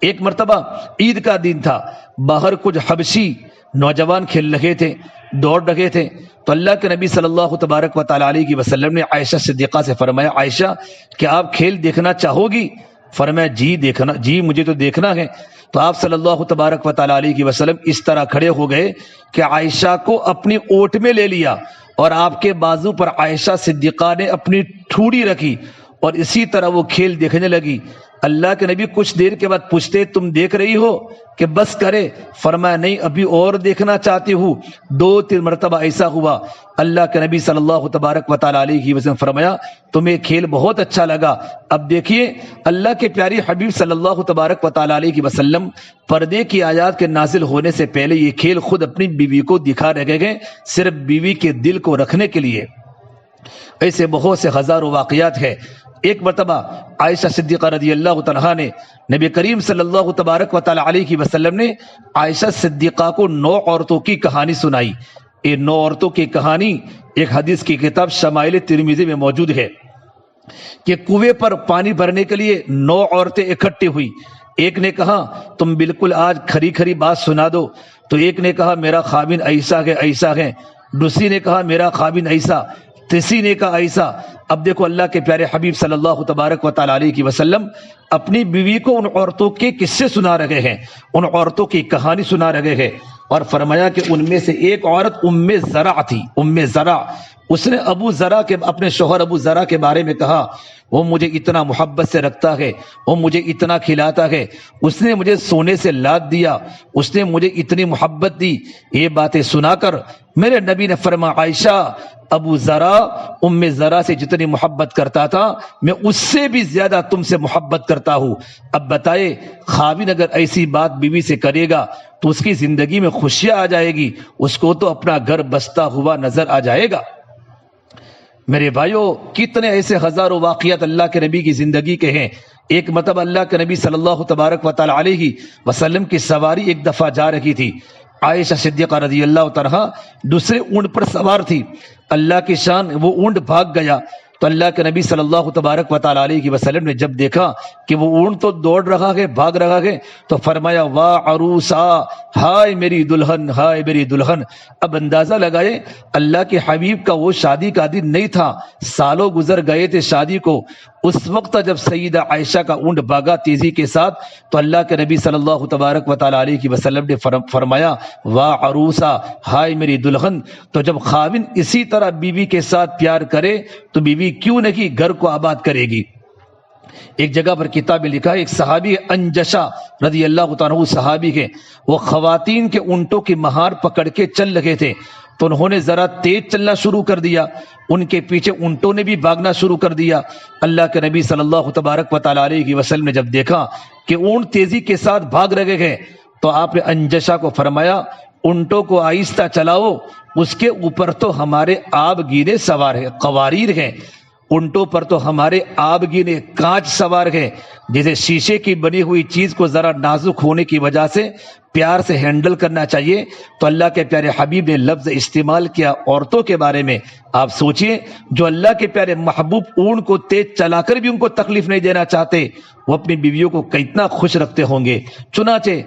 ایک مرتبہ عید کا دن تھا، باہر کچھ حبشی نوجوان کھیل رہے تھے، دوڑ رہے تھے، تو اللہ کے نبی صلی اللہ تبارک و تعالی علیہ وسلم نے عائشہ صدیقہ سے فرمایا، عائشہ کیا آپ کھیل دیکھنا چاہو گی؟ فرمایا جی مجھے تو دیکھنا ہے۔ تو آپ صلی اللہ تبارک و تعالی علیہ وسلم اس طرح کھڑے ہو گئے کہ عائشہ کو اپنی اوٹ میں لے لیا، اور آپ کے بازو پر عائشہ صدیقہ نے اپنی ٹھوڑی رکھی، اور اسی طرح وہ کھیل دیکھنے لگی۔ اللہ کے نبی کچھ دیر کے بعد پوچھتے، تم دیکھ رہی ہو کہ بس کرے؟ فرمایا نہیں، ابھی اور دیکھنا چاہتی ہوں۔ 2-3 مرتبہ ایسا ہوا۔ اللہ کے نبی صلی اللہ تبارک و تعالی علیہ وسلم فرمایا، تمہیں کھیل بہت اچھا لگا، اب دیکھیے اللہ کے پیاری حبیب صلی اللہ تبارک و تعالی علیہ وسلم پردے کی آیات کے نازل ہونے سے پہلے یہ کھیل خود اپنی بیوی کو دکھا رہے گئے، صرف بیوی کے دل کو رکھنے کے لیے۔ ایسے بہت سے ہزاروں واقعات ہیں۔ ایک مرتبہ عائشہ صدیقہ رضی اللہ عنہا نے نبی کریم صلی اللہ تبارک و تعالی علیہ وسلم نے عائشہ صدیقہ کو 9 عورتوں کی کہانی سنائی۔ یہ 9 عورتوں کی کہانی ایک حدیث کی کتاب شمائل ترمذی میں موجود ہے کہ کنویں پر پانی بھرنے کے لیے 9 عورتیں اکٹھی ہوئی۔ ایک نے کہا تم بالکل آج کھری کھری بات سنا دو، تو ایک نے کہا میرا خاوند ایسا ہے، دوسری نے کہا میرا خاوند ایسا، تیسری نے کہا ایسا۔ اب دیکھو اللہ کے پیارے حبیب صلی اللہ تبارک و تعالی علیہ وسلم اپنی بیوی کو ان عورتوں کے قصے سنا رہے ہیں، ان عورتوں کی کہانی سنا رہے ہیں، اور فرمایا کہ ان میں سے ایک عورت ام زرع تھی۔ ام زرع اس نے ابو ذرا کے اپنے شوہر ابو ذرا کے بارے میں کہا وہ مجھے اتنا محبت سے رکھتا ہے، وہ مجھے اتنا کھلاتا ہے، اس نے مجھے سونے سے لاد دیا، اس نے مجھے اتنی محبت دی۔ یہ باتیں سنا کر میرے نبی نے فرمایا عائشہ ابو ذرا ام ذرا سے جتنی محبت کرتا تھا میں اس سے بھی زیادہ تم سے محبت کرتا ہوں۔ اب بتائے خاوند اگر ایسی بات بیوی سے کرے گا تو اس کی زندگی میں خوشیاں آ جائے گی، اس کو تو اپنا گھر بستا ہوا نظر آ جائے گا۔ میرے بھائیوں کتنے ایسے ہزاروں واقعات اللہ کے نبی کی زندگی کے ہیں۔ ایک مرتبہ اللہ کے نبی صلی اللہ تبارک و تعالی علیہ وسلم کی سواری ایک دفعہ جا رہی تھی، عائشہ صدیقہ رضی اللہ تعالیٰ دوسرے اونٹ پر سوار تھی، اللہ کی شان وہ اونٹ بھاگ گیا تو اللہ کے نبی صلی اللہ تبارک و تعالی علیہ وسلم نے جب دیکھا کہ وہ اونٹ تو دوڑ رہا ہے بھاگ رہا ہے تو فرمایا واہ عروسا، ہائے میری دلہن، ہائے میری دلہن۔ اب اندازہ لگائے اللہ کے حبیب کا وہ شادی کا دن نہیں تھا، سالوں گزر گئے تھے شادی کو۔ اس وقت جب سیدہ عائشہ کا اونٹ بھاگا تیزی کے ساتھ تو اللہ کے نبی صلی اللہ تبارک و تعالی علیہ وسلم نے فرمایا واہ عروسا، ہائے میری دلہن۔ تو جب خاوند اسی طرح بیوی کے ساتھ پیار کرے تو بیوی کیوں نہیں گھر کو آباد کرے گی۔ ایک جگہ پر کتاب میں لکھا ہے ایک صحابی انجشا رضی اللہ تعالیٰ عنہ صحابی ہے، وہ خواتین کے اونٹوں کی مہار پکڑ کے چل رہے تھے تو انہوں نے ذرا تیز چلنا شروع کر دیا، ان کے پیچھے اونٹوں نے بھی بھاگنا شروع کر دیا۔ اللہ کے نبی صلی اللہ تبارک و تعالی علیہ وسلم نے جب دیکھا کہ اونٹ تیزی کے ساتھ بھاگ رہے ہیں تو آپ نے انجشا کو فرمایا اونٹوں کو آہستہ چلاؤ، اس کے اوپر تو ہمارے آبگینے سوار ہیں، قواریر ہیں، اونٹوں پر تو ہمارے آبگینے کانچ سوار ہیں۔ جیسے شیشے کی بنی ہوئی چیز کو ذرا نازک ہونے کی وجہ سے پیار سے ہینڈل کرنا چاہیے، تو اللہ کے پیارے حبیب نے لفظ استعمال کیا عورتوں کے بارے میں۔ آپ سوچئے جو اللہ کے پیارے محبوب اونٹ کو تیز چلا کر بھی ان کو تکلیف نہیں دینا چاہتے، وہ اپنی بیویوں کو کتنا خوش رکھتے ہوں گے۔ چنانچہ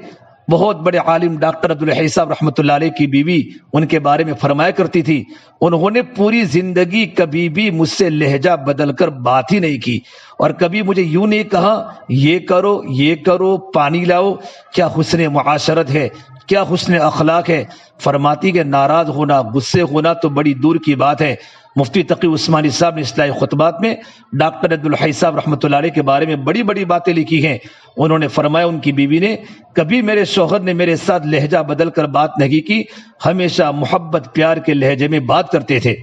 بہت بڑے عالم ڈاکٹر عبدالحی صاحب رحمۃ اللہ علیہ کی بیوی ان کے بارے میں فرمایا کرتی تھی انہوں نے پوری زندگی کبھی بھی مجھ سے لہجہ بدل کر بات ہی نہیں کی، اور کبھی مجھے یوں نہیں کہا یہ کرو یہ کرو پانی لاؤ۔ کیا حسن معاشرت ہے، کیا حسن اخلاق ہے۔ فرماتی کہ ناراض ہونا غصے ہونا تو بڑی دور کی بات ہے۔ مفتی تقی عثمانی صاحب نے اصلاحی خطبات میں ڈاکٹر عبدالحی صاحب رحمۃ اللہ علیہ کے بارے میں بڑی بڑی باتیں لکھی ہیں۔ انہوں نے فرمایا ان کی بیوی نے کبھی میرے شوہر نے میرے ساتھ لہجہ بدل کر بات نہیں کی، ہمیشہ محبت پیار کے لہجے میں بات کرتے تھے۔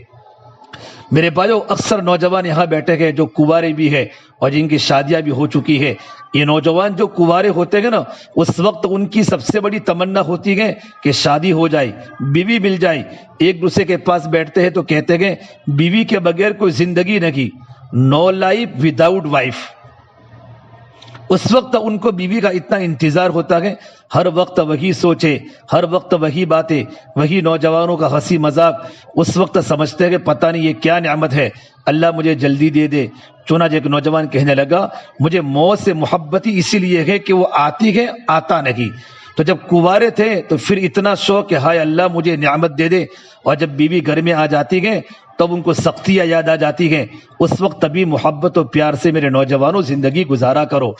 میرے بھائیو اکثر نوجوان یہاں بیٹھے ہیں جو کنوارے بھی ہیں اور جن کی شادیاں بھی ہو چکی ہے۔ یہ نوجوان جو کنوارے ہوتے ہیں نا اس وقت ان کی سب سے بڑی تمنا ہوتی ہے کہ شادی ہو جائے، بیوی مل جائے۔ ایک دوسرے کے پاس بیٹھتے ہیں تو کہتے ہیں بیوی کے بغیر کوئی زندگی نہیں، نو لائف وداؤٹ وائف۔ اس وقت ان کو بیوی کا اتنا انتظار ہوتا ہے، ہر وقت وہی سوچے، ہر وقت وہی باتیں، وہی نوجوانوں کا ہنسی مذاق۔ اس وقت سمجھتے ہیں کہ پتہ نہیں یہ کیا نعمت ہے، اللہ مجھے جلدی دے دے۔ چنانچہ ایک نوجوان کہنے لگا مجھے موت سے محبت ہی اسی لیے ہے کہ وہ آتی ہے آتا نہیں۔ تو جب کنوارے تھے تو پھر اتنا شوق کہ ہائے اللہ مجھے نعمت دے دے، اور جب بیوی گھر میں آ جاتی ہے تب ان کو سختیاں یاد آ جاتی ہیں۔ اس وقت تبھی محبت و پیار سے میرے نوجوانوں زندگی گزارا کرو۔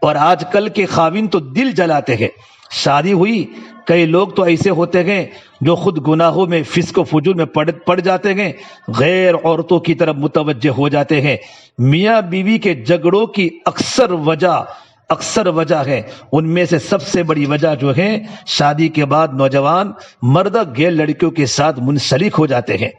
اور آج کل کے خاوند تو دل جلاتے ہیں، شادی ہوئی کئی لوگ تو ایسے ہوتے ہیں جو خود گناہوں میں فسق و فجور میں پڑ جاتے ہیں، غیر عورتوں کی طرف متوجہ ہو جاتے ہیں۔ میاں بیوی کے جھگڑوں کی اکثر وجہ ہے، ان میں سے سب سے بڑی وجہ جو ہے شادی کے بعد نوجوان مرد غیر لڑکیوں کے ساتھ منسلک ہو جاتے ہیں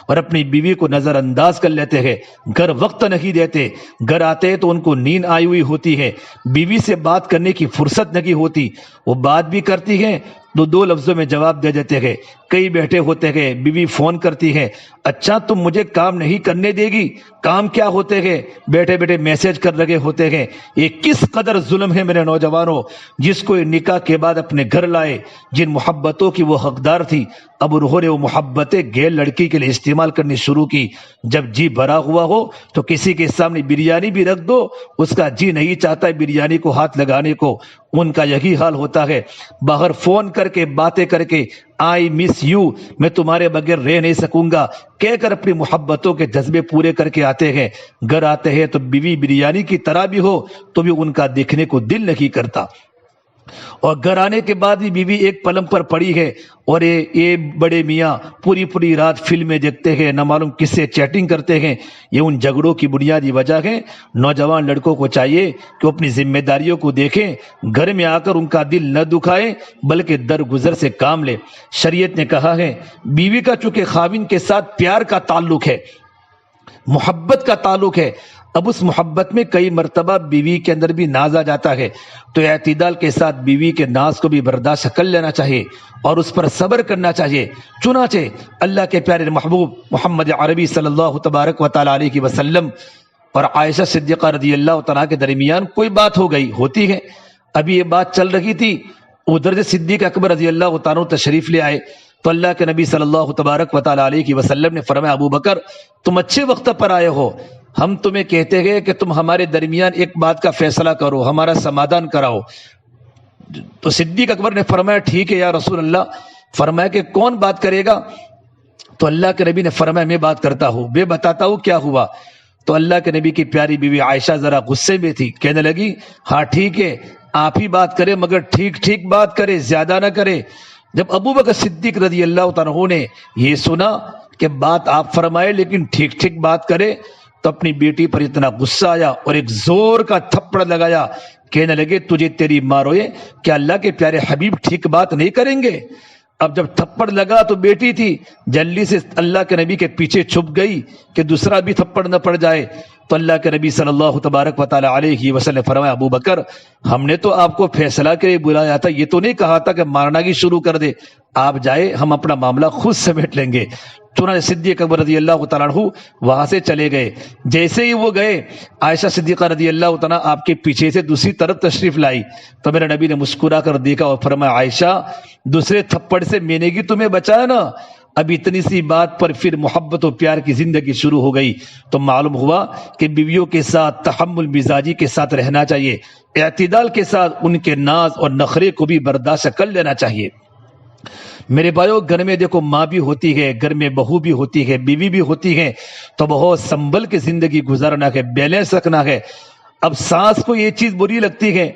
اور اپنی بیوی کو نظر انداز کر لیتے ہیں، گھر وقت نہیں دیتے، گھر آتے ہیں تو ان کو نیند آئی ہوئی ہوتی ہے، بیوی سے بات کرنے کی فرصت نہیں ہوتی، وہ بات بھی کرتی ہے تو دو لفظوں میں جواب دے دیتے ہیں۔ کئی بیٹھے ہوتے ہیں، بیوی فون کرتی ہے اچھا تم مجھے کام نہیں کرنے دے گی، کام کیا ہوتے ہیں، بیٹھے بیٹھے میسج کر رہے ہوتے ہیں۔ یہ کس قدر ظلم ہے میرے نوجوانوں، جس کو نکاح کے بعد اپنے گھر لائے، جن محبتوں کی وہ حقدار تھی، اب انہوں نے وہ محبتیں غیر لڑکی کے لیے استعمال کرنی شروع کی۔ جب جی بھرا ہوا ہو تو کسی کے سامنے بریانی بھی رکھ دو، اس کا جی نہیں چاہتا ہے بریانی کو ہاتھ لگانے کو، ان کا یہی حال ہوتا ہے۔ باہر فون کر کے باتیں کر کے آئی مس یو، میں تمہارے بغیر رہ نہیں سکوں گا کہہ کر اپنی محبتوں کے جذبے پورے کر کے آتے ہیں۔ گھر آتے ہیں تو بیوی بریانی کی طرح بھی ہو تو بھی ان کا دیکھنے کو دل نہیں کرتا۔ اور گھر آنے کے بعد بھی بیوی ایک پلنگ پر پڑی ہے اور یہ بڑے میاں پوری پوری رات فلمیں دیکھتے ہیں، نہ معلوم کس سے چیٹنگ کرتے ہیں، یہ ان جھگڑوں کی بنیادی وجہ ہے۔ نوجوان لڑکوں کو چاہیے کہ اپنی ذمہ داریوں کو دیکھیں، گھر میں آ کر ان کا دل نہ دکھائیں بلکہ درگزر سے کام لیں۔ شریعت نے کہا ہے بیوی کا چونکہ خاوند کے ساتھ پیار کا تعلق ہے، محبت کا تعلق ہے، اب اس محبت میں کئی مرتبہ بیوی کے اندر بھی ناز آ جاتا ہے، تو اعتدال کے ساتھ بیوی کے ناز کو بھی برداشت کر لینا چاہیے اور اس پر صبر کرنا چاہیے۔ چنانچہ اللہ کے پیارے محبوب محمد عربی صلی اللہ تبارک و تعالی علیہ وسلم اور عائشہ صدیقہ رضی اللہ تعالیٰ کے درمیان کوئی بات ہو گئی، ہوتی ہے، ابھی یہ بات چل رہی تھی، ادھر سے صدیق اکبر رضی اللہ تعالیٰ تشریف لے آئے تو اللہ کے نبی صلی اللہ تبارک و تعالی علیہ وسلم نے فرمایا ابو بکر تم اچھے وقت پر آئے ہو، ہم تمہیں کہتے ہیں کہ تم ہمارے درمیان ایک بات کا فیصلہ کرو، ہمارا سمادھان کراؤ۔ تو صدیق اکبر نے فرمایا ٹھیک ہے یا رسول اللہ۔ فرمایا کہ کون بات کرے گا؟ تو اللہ کے نبی نے فرمایا میں بات کرتا ہوں، میں بتاتا ہوں کیا ہوا۔ تو اللہ کے نبی کی پیاری بیوی عائشہ ذرا غصے میں تھی، کہنے لگی ہاں ٹھیک ہے آپ ہی بات کرے مگر ٹھیک ٹھیک بات کرے، زیادہ نہ کرے۔ جب ابو بکر صدیق رضی اللہ تعالیٰ نے یہ سنا کہ بات آپ فرمائے لیکن ٹھیک ٹھیک بات کرے تو اپنی بیٹی پر اتنا غصہ آیا اور ایک زور کا تھپڑ لگایا، کہنے لگے تجھے تیری ماں روئے، کیا اللہ کے پیارے حبیب ٹھیک بات نہیں کریں گے؟ اب جب تھپڑ لگا تو بیٹی تھی جلدی سے اللہ کے نبی کے پیچھے چھپ گئی کہ دوسرا بھی تھپڑ نہ پڑ جائے۔ تو اللہ کے نبی صلی اللہ تبارک و تعالی علیہ وسلم فرمایا ابو بکر ہم نے تو آپ کو فیصلہ کے لیے بلایا تھا، یہ تو نہیں کہا تھا کہ مارنا ہی شروع کر دے، آپ جائے ہم اپنا معاملہ خود سمیٹ لیں گے۔ چنانچہ صدیق اکبر رضی اللہ تعالیٰ عنہ وہاں سے چلے گئے۔ جیسے ہی وہ گئے عائشہ صدیقہ رضی اللہ تعالیٰ آپ کے پیچھے سے دوسری طرف تشریف لائی تو میرے نبی نے مسکرا کر دیکھا اور فرمایا عائشہ دوسرے تھپڑ سے میں نے بھی تمہیں بچایا نا، اب اتنی سی بات پر پھر محبت و پیار کی زندگی شروع ہو گئی۔ تو معلوم ہوا کہ بیویوں کے ساتھ تحمل مزاجی کے ساتھ رہنا چاہیے، اعتدال کے ساتھ ان کے ناز اور نخرے کو بھی برداشت کر لینا چاہیے۔ میرے بھائیو گھر میں دیکھو ماں بھی ہوتی ہے، گھر میں بہو بھی ہوتی ہے، بیوی بھی ہوتی ہے، تو بہت سنبھل کے زندگی گزارنا ہے، بیلنس رکھنا ہے۔ اب ساس کو یہ چیز بری لگتی ہے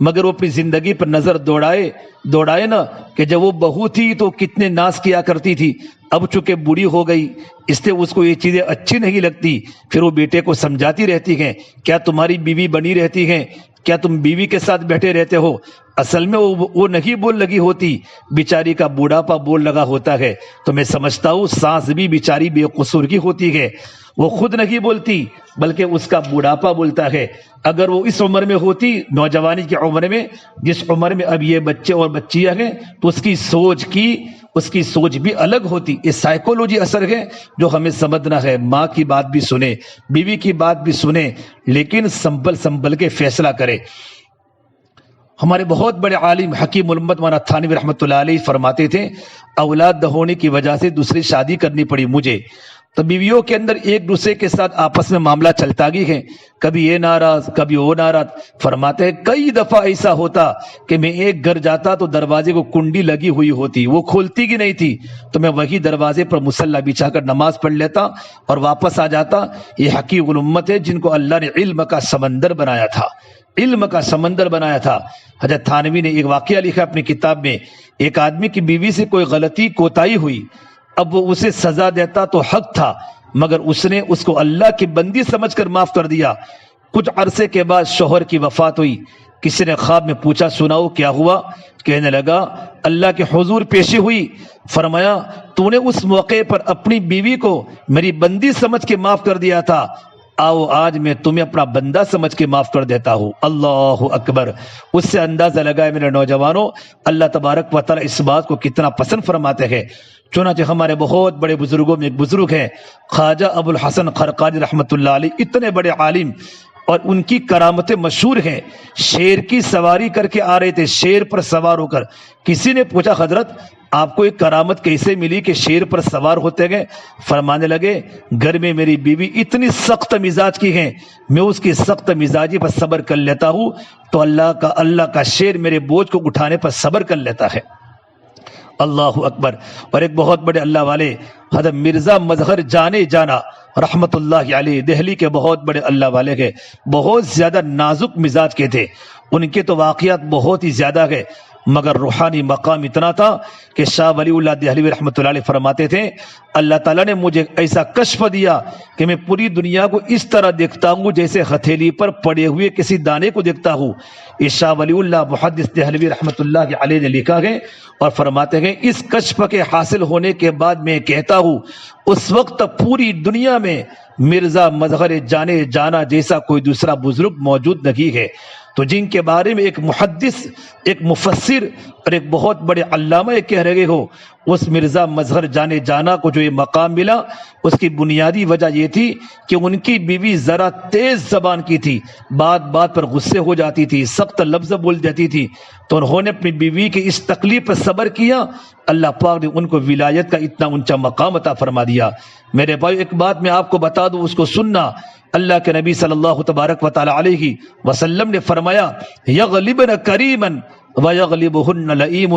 مگر وہ اپنی زندگی پر نظر دوڑائے نا کہ جب وہ بہو تھی تو کتنے ناز کیا کرتی تھی، اب چونکہ بوڑھی ہو گئی اس لیے اس کو یہ چیزیں اچھی نہیں لگتی، پھر وہ بیٹے کو سمجھاتی رہتی ہیں کیا تمہاری بیوی بنی رہتی ہیں، کیا تم بیوی کے ساتھ بیٹھے رہتے ہو، اصل میں وہ نہیں بول لگی ہوتی، بیچاری کا بوڑھاپا بول لگا ہوتا ہے۔ تو میں سمجھتا ہوں سانس بھی بیچاری بے قصور کی ہوتی ہے، وہ خود نہیں بولتی بلکہ اس کا بوڑھاپا بولتا ہے۔ اگر وہ اس عمر میں ہوتی، نوجوانی کی عمر میں، جس عمر میں اب یہ بچے اور بچیاں ہیں، تو اس کی سوچ بھی الگ ہوتی۔ یہ سائیکولوجی اثر ہے جو ہمیں سمجھنا ہے۔ ماں کی بات بھی سنیں، بیوی کی بات بھی سنیں، لیکن سنبھل کے فیصلہ کرے۔ ہمارے بہت بڑے عالم حکیم الامت مولانا تھانوی رحمۃ اللہ علیہ فرماتے تھے اولاد نہ ہونے کی وجہ سے دوسری شادی کرنی پڑی مجھے، تو بیویوں کے اندر ایک دوسرے کے ساتھ آپس میں معاملہ چلتا گی ہے، کبھی یہ ناراض کبھی وہ ناراض۔ فرماتے ہیں کئی دفعہ ایسا ہوتا کہ میں ایک گھر جاتا تو دروازے کو کنڈی لگی ہوئی ہوتی، وہ کھولتی کی نہیں تھی، تو میں وہی دروازے پر مصلی بچھا کر نماز پڑھ لیتا اور واپس آ جاتا۔ یہ حکیم الامت ہے جن کو اللہ نے علم کا سمندر بنایا تھا، علم کا سمندر بنایا تھا۔ حضرت تھانوی نے ایک واقعہ لکھا اپنی کتاب میں، ایک آدمی کی بیوی سے کوئی غلطی کوتاہی ہوئی، اب وہ اسے سزا دیتا تو حق تھا مگر اس نے اس کو اللہ کی بندی سمجھ کر معاف کر دیا۔ کچھ عرصے کے بعد شوہر کی وفات ہوئی، کسی نے خواب میں پوچھا سناؤ کیا ہوا؟ کہنے لگا اللہ کے حضور پیشی ہوئی، فرمایا تو نے اس موقع پر اپنی بیوی کو میری بندی سمجھ کے معاف کر دیا تھا، آؤ آج میں تمہیں اپنا بندہ سمجھ کے معاف کر دیتا ہوں۔ اللہ اکبر۔ اس سے اندازہ لگائے میرے نوجوانوں اللہ تبارک و تعالی اس بات کو کتنا پسند فرماتے ہیں۔ چنانچہ ہمارے بہت بڑے بزرگوں میں ایک بزرگ ہیں خواجہ ابو الحسن خرقانی رحمۃ اللہ علیہ، اتنے بڑے عالم اور ان کی کرامتیں مشہور ہیں۔ شیر کی سواری کر کے آ رہے تھے، شیر پر سوار ہو کر، کسی نے پوچھا حضرت آپ کو ایک کرامت کیسے ملی کہ شیر پر سوار ہوتے گئے؟ فرمانے لگے گھر میں میری بیوی اتنی سخت مزاج کی ہے، میں اس کی سخت مزاجی پر صبر کر لیتا ہوں تو اللہ کا شیر میرے بوجھ کو اٹھانے پر صبر کر لیتا ہے۔ اللہ اکبر۔ اور ایک بہت بڑے اللہ والے حضرت مرزا مظہر جانے جانا رحمت اللہ علیہ، دہلی کے بہت بڑے اللہ والے کے، بہت زیادہ نازک مزاج کے تھے۔ ان کے تو واقعات بہت ہی زیادہ ہے، مگر روحانی مقام اتنا تھا کہ شاہ ولی اللہ دہلوی رحمۃ اللہ علیہ فرماتے تھے اللہ تعالیٰ نے مجھے ایسا کشف دیا کہ میں پوری دنیا کو اس طرح دیکھتا ہوں جیسے ہتھیلی پر پڑے ہوئے کسی دانے کو دیکھتا ہوں۔ اس شاہ ولی اللہ محدث دہلوی رحمۃ اللہ علیہ نے لکھا ہے اور فرماتے ہیں اس کشف کے حاصل ہونے کے بعد میں کہتا ہوں اس وقت پوری دنیا میں مرزا مظہر جانے جانا جیسا کوئی دوسرا بزرگ موجود نہیں ہے۔ تو جن کے بارے میں ایک محدث، ایک مفسر اور ایک بہت بڑے علامہ کہہ رہے ہو، اس مرزا مظہر جانے جانا کو جو یہ مقام ملا اس کی بنیادی وجہ یہ تھی کہ ان کی بیوی ذرا تیز زبان کی تھی، بات بات پر غصے ہو جاتی تھی، سخت لفظ بول دیتی تھی، تو انہوں نے اپنی بیوی کی اس تکلیف پر صبر کیا، اللہ پاک نے ان کو ولایت کا اتنا اونچا مقام عطا فرما دیا۔ میرے بھائی ایک بات میں آپ کو بتا دوں، اس کو سننا، اللہ کے نبی صلی اللہ تبارک و تعالی علیہ وسلم نے فرمایا یغلبن کریما ویغلبہن لئیم،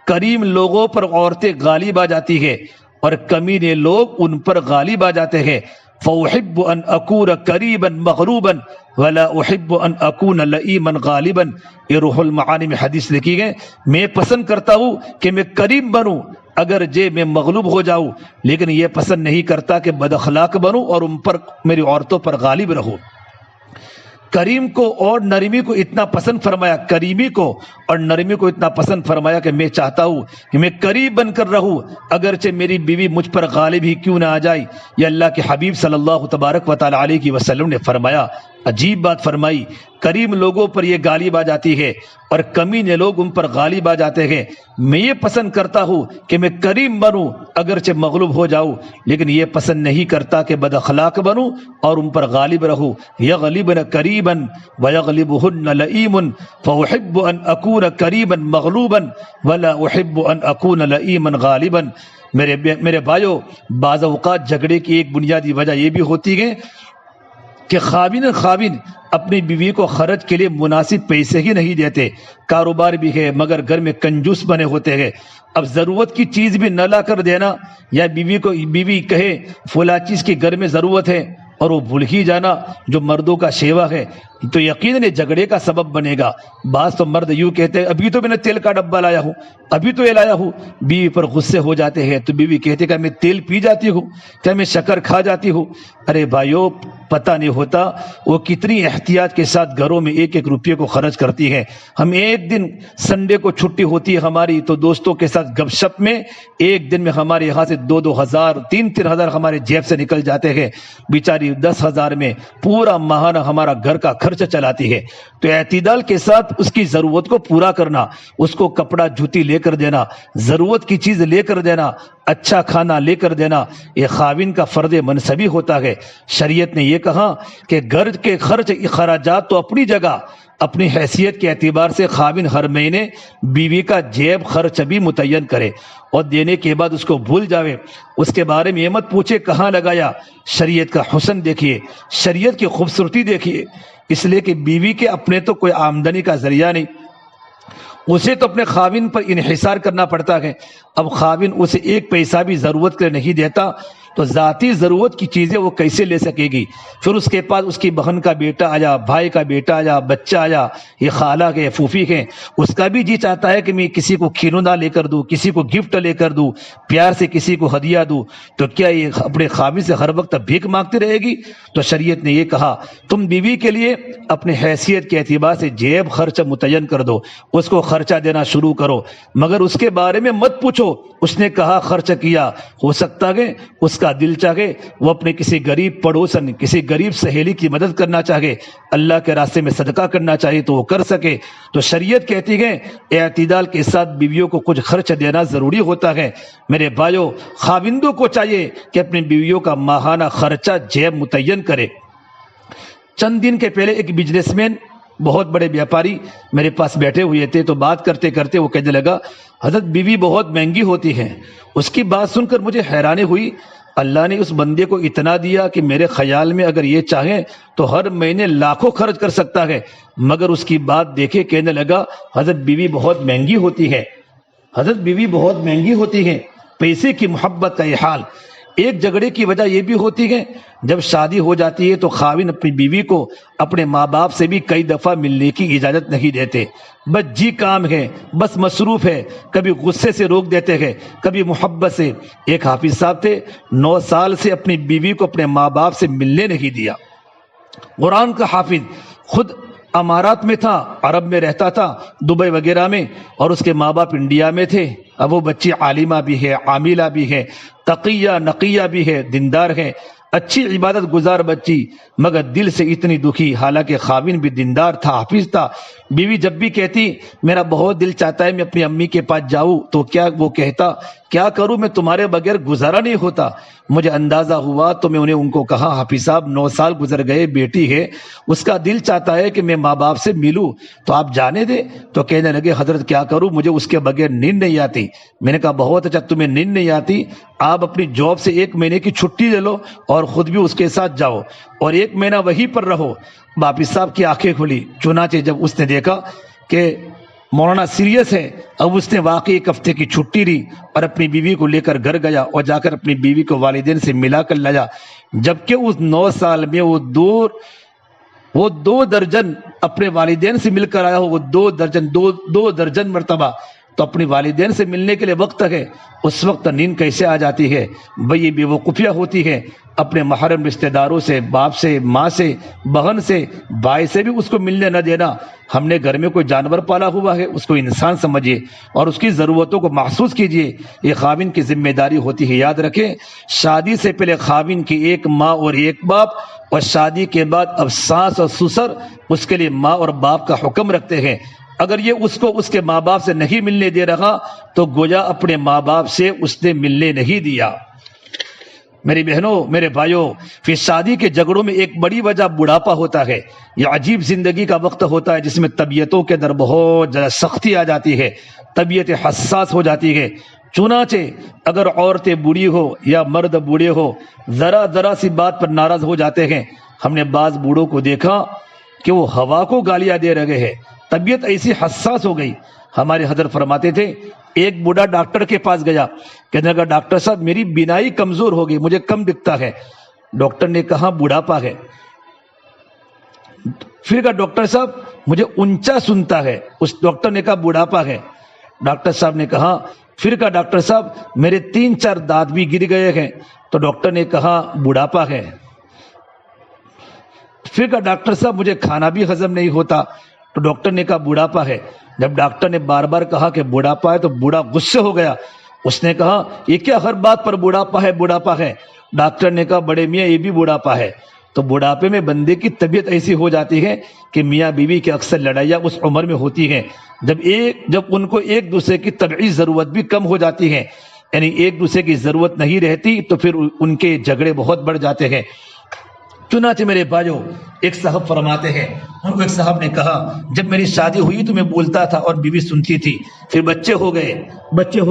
کریم لوگوں پر عورتیں غالب آ جاتی ہے اور کمینے لوگ ان پر غالب آ جاتے ہیں۔ فاحب ان اکون کریما مغروبا ولا احب ان اکون لئیما غالبا، یہ روح المعانی میں حدیث لکھی ہے، میں پسند کرتا ہوں کہ میں کریم بنوں اگر میں مغلوب ہو جاؤں، لیکن یہ پسند نہیں کرتا کہ بد اخلاق بنوں اور ان پر میری عورتوں پر غالب رہوں۔ کریم کو اور نرمی کو اتنا پسند فرمایا، کریمی کو اور نرمی کو اتنا پسند فرمایا کہ میں چاہتا ہوں کہ میں کریم بن کر رہوں اگرچہ میری بیوی مجھ پر غالب ہی کیوں نہ آ جائے۔ یہ اللہ کے حبیب صلی اللہ تبارک و تعالی علیہ وسلم نے فرمایا، عجیب بات فرمائی، کریم لوگوں پر یہ غالب آ جاتی ہے اور کمینے لوگ ان پر غالب آ جاتے ہیں۔ میں یہ پسند کرتا ہوں کہ میں کریم بنوں اگرچہ مغلوب ہو جاؤں، لیکن یہ پسند نہیں کرتا کہ بد اخلاق بنوں اور ان پر غالب رہوں۔ یغلبن کریما ویغلبہن لئیم فاحب ان اکون کریما مغلوبا ولا احب ان اکون لئیما غالبا۔ میرے بھائیو، بعض اوقات جھگڑے کی ایک بنیادی وجہ یہ بھی ہوتی ہے کہ خاوند اپنی بیوی کو خرچ کے لیے مناسب پیسے ہی نہیں دیتے، کاروبار بھی ہے مگر گھر میں کنجوس بنے ہوتے ہیں۔ اب ضرورت کی چیز بھی نہ لا کر دینا، یا بیوی کہے فلاں چیز کی گھر میں ضرورت ہے اور وہ بھول ہی جانا، جو مردوں کا شیوا ہے، تو یقیناً جھگڑے کا سبب بنے گا۔ بعض تو مرد یوں کہتے ہیں ابھی تو میں نے تیل کا ڈبہ لایا ہوں، ابھی تو یہ لایا ہوں، بیوی پر غصے ہو جاتے ہیں تو بیوی کہتے کہ میں تیل پی جاتی ہوں، کیا میں شکر کھا جاتی ہوں۔ ارے بھائیو، پتہ نہیں ہوتا وہ کتنی احتیاط کے ساتھ گھروں میں ایک ایک روپے کو خرچ کرتی ہے۔ ہم ایک دن سنڈے کو چھٹی ہوتی ہے ہماری تو دوستوں کے ساتھ گپ شپ میں ایک دن میں ہمارے یہاں سے 2,000 3,000 ہمارے جیب سے نکل جاتے ہیں، بیچاری 10,000 میں پورا ماہانہ ہمارا گھر کا خرچ چلاتی ہے۔ تو اعتدال کے ساتھ اس کی ضرورت کو پورا کرنا، اس کو کپڑا جوتی لے کر دینا، ضرورت کی چیز لے کر دینا، اچھا کھانا لے کر دینا، یہ خاوند کا فرض منصبی ہوتا ہے۔ شریعت نے یہ کہا کہ گھر کے خرچ اخراجات تو اپنی جگہ، اپنی حیثیت کے اعتبار سے خاوند ہر مہینے بیوی کا جیب خرچ بھی متعین کرے اور دینے کے بعد اس کو بھول جاوے، اس کے بارے میں یہ مت پوچھے کہاں لگایا۔ شریعت کا حسن دیکھیے، شریعت کی خوبصورتی دیکھیے، اس لیے کہ بیوی کے اپنے تو کوئی آمدنی کا ذریعہ نہیں، اسے تو اپنے خاوند پر انحصار کرنا پڑتا ہے۔ اب خاوند اسے ایک پیسہ بھی ضرورت کے نہیں دیتا تو ذاتی ضرورت کی چیزیں وہ کیسے لے سکے گی؟ پھر اس کے پاس اس کی بہن کا بیٹا آیا، بھائی کا بیٹا آیا، بچہ آیا، یہ خالہ کے پھوپھی کے، اس کا بھی جی چاہتا ہے کہ میں کسی کو کھلونا لے کر دوں، کسی کو گفٹ لے کر دوں، پیار سے کسی کو ہدیہ دوں، تو کیا یہ اپنے خاوند سے ہر وقت بھیک مانگتی رہے گی؟ تو شریعت نے یہ کہا تم بیوی کے لیے اپنے حیثیت کے اعتبار سے جیب خرچ متعین کر دو، اس کو خرچہ دینا شروع کرو، مگر اس کے بارے میں مت پوچھو اس نے کہا خرچ کیا۔ ہو سکتا ہے اس کا دل چاہے وہ اپنے کسی غریب پڑوسن، کسی غریب سہیلی کی مدد کرنا چاہے، اللہ کے راستے میں صدقہ کرنا چاہے تو وہ کر سکے۔ تو شریعت کہتی ہے اعتدال کے ساتھ بیویوں کو کچھ خرچ دینا ضروری ہوتا ہے۔ میرے بھائیوں، خاوندوں کو چاہیے کہ اپنی بیویوں کا ماہانہ خرچہ جیب متعین کرے۔ چند دن کے پہلے ایک بزنس مین، بہت بڑے بیاپاری میرے پاس بیٹھے ہوئے تھے، تو بات کرتے کرتے وہ کہنے لگا حضرت بیوی بہت مہنگی ہوتی ہے۔ اس کی بات سن کر مجھے حیرانی ہوئی، اللہ نے اس بندے کو اتنا دیا کہ میرے خیال میں اگر یہ چاہے تو ہر مہینے لاکھوں خرچ کر سکتا ہے، مگر اس کی بات دیکھے کہنے لگا حضرت بیوی بہت مہنگی ہوتی ہے، حضرت بیوی بہت مہنگی ہوتی ہے۔ پیسے کی محبت کا یہ حال، ایک جھگڑے کی وجہ یہ بھی ہوتی ہے جب شادی ہو جاتی ہے تو خاوند اپنی بیوی کو اپنے ماں باپ سے بھی کئی دفعہ ملنے کی اجازت نہیں دیتے، بس جی کام ہے، بس مصروف ہے، کبھی غصے سے روک دیتے ہیں، کبھی محبت سے۔ ایک حافظ صاحب تھے، 9 سال سے اپنی بیوی کو اپنے ماں باپ سے ملنے نہیں دیا۔ قرآن کا حافظ، خود امارات میں تھا، عرب میں رہتا تھا، دبئی وغیرہ میں، اور اس کے ماں باپ انڈیا میں تھے۔ اب وہ بچی عالمہ بھی ہے، عاملہ بھی ہے، تقیہ نقیہ بھی ہے، دیندار ہے، اچھی عبادت گزار بچی، مگر دل سے اتنی دکھی، حالانکہ خاوند بھی دیندار تھا، حافظ تھا۔ بیوی جب بھی کہتی میرا بہت دل چاہتا ہے میں اپنی امی کے پاس جاؤں، تو کیا وہ کہتا کیا کروں، میں تمہارے بغیر گزارا نہیں ہوتا۔ مجھے اندازہ ہوا تو میں ان کو کہا حافظ صاحب 9 سال گزر گئے، بیٹی ہے، اس کا دل چاہتا ہے کہ میں ماں باپ سے ملوں، تو آپ جانے دیں۔ تو کہنے لگے حضرت کیا کروں، مجھے اس کے بغیر نیند نہیں آتی۔ میں نے کہا بہت اچھا، تمہیں نیند نہیں آتی، آپ اپنی جاب سے 1 مہینے کی چھٹی لے لو اور خود بھی اس کے ساتھ جاؤ اور 1 مہینہ وہیں پر رہو۔ حافظ صاحب کی آنکھیں کھلی، چنانچہ جب اس نے دیکھا کہ مولانا سیریس ہے، اب اس نے واقعی 1 ہفتے کی چھٹی لی اور اپنی بیوی کو لے کر گھر گیا اور جا کر اپنی بیوی کو والدین سے ملا کر لایا، جبکہ اس 9 سال میں وہ 2 درجن اپنے والدین سے مل کر آیا ہو، وہ 2 درجن مرتبہ۔ تو اپنی والدین سے ملنے کے لیے وقت ہے، اس وقت نیند کیسے آ جاتی ہے؟ بھئی یہ بیوقوفیہ ہوتی ہے۔ اپنے محرم رشتہ داروں سے، باپ سے، ماں سے، بہن سے، بھائی سے بھی اس کو ملنے نہ دینا۔ ہم نے گھر میں کوئی جانور پالا ہوا ہے، اس کو انسان سمجھیے اور اس کی ضرورتوں کو محسوس کیجیے، یہ خاوند کی ذمہ داری ہوتی ہے۔ یاد رکھیں، شادی سے پہلے خاوند کی 1 ماں اور 1 باپ، اور شادی کے بعد اب ساس اور سسر اس کے لیے ماں اور باپ کا حکم رکھتے ہیں۔ اگر یہ اس کو اس کے ماں باپ سے نہیں ملنے دے رہا تو گویا اپنے ماں باپ سے اس نے ملنے نہیں دیا۔ میری بہنوں، میرے بھائیوں، پھر شادی کے جھگڑوں میں ایک بڑی وجہ بڑھاپا ہوتا ہے۔ یہ عجیب زندگی کا وقت ہوتا ہے جس میں طبیعتوں کے اندر بہت زیادہ سختی آ جاتی ہے، طبیعت حساس ہو جاتی ہے۔ چنانچہ اگر عورتیں بوڑھی ہو یا مرد بوڑھے ہو، ذرا سی بات پر ناراض ہو جاتے ہیں۔ ہم نے بعض بوڑھوں کو دیکھا کہ وہ ہوا کو گالیاں دے رہے ہیں، طبیعت ایسی حساس ہو گئی۔ ہمارے حضرت فرماتے تھے ایک بوڑھا ڈاکٹر کے پاس گیا، کہنے لگا ڈاکٹر صاحب میری بینائی کمزور ہو گئی، مجھے کم دکھتا ہے۔ ڈاکٹر نے کہا بوڑھاپا ہے۔ پھر کہا ڈاکٹر صاحب مجھے اونچا سنتا ہے، اس ڈاکٹر نے کہا بوڑھاپا ہے۔ ڈاکٹر صاحب نے کہا، پھر کہا ڈاکٹر صاحب میرے 3-4 دانت بھی گر گئے ہیں، تو ڈاکٹر نے کہا بوڑھاپا ہے۔ پھر کہا ڈاکٹر صاحب مجھے کھانا بھی ہضم نہیں ہوتا، تو ڈاکٹر نے کہا بوڑھاپا ہے۔ جب ڈاکٹر نے بار بار کہا کہ بوڑھاپا ہے تو بوڑھا غصے ہو گیا، اس نے کہا یہ کیا ہر بات پر بوڑھاپا ہے بوڑھاپا ہے؟ ڈاکٹر نے کہا بڑے میاں یہ بھی بوڑھاپا ہے۔ تو بوڑھاپے میں بندے کی طبیعت ایسی ہو جاتی ہے کہ میاں بیوی کی اکثر لڑائیاں اس عمر میں ہوتی ہیں جب ان کو ایک دوسرے کی طبعی ضرورت بھی کم ہو جاتی ہے، یعنی ایک دوسرے کی ضرورت نہیں رہتی تو پھر ان کے جھگڑے بہت بڑھ جاتے ہیں۔ چنانچہ میرے بھائیوں، ایک صاحب فرماتے ہیں، ان کو ایک صاحب نے کہا جب میری شادی ہوئی تو میں بولتا تھا اور بیوی سنتی تھی، پھر بچے ہو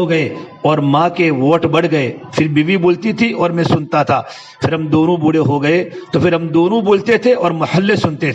گئے اور ماں کے ووٹ بڑھ گئے، پھر بیوی بولتی تھی اور میں سنتا تھا، پھر ہم دونوں بوڑھے ہو گئے تو پھر ہم دونوں بولتے تھے اور محلے سنتے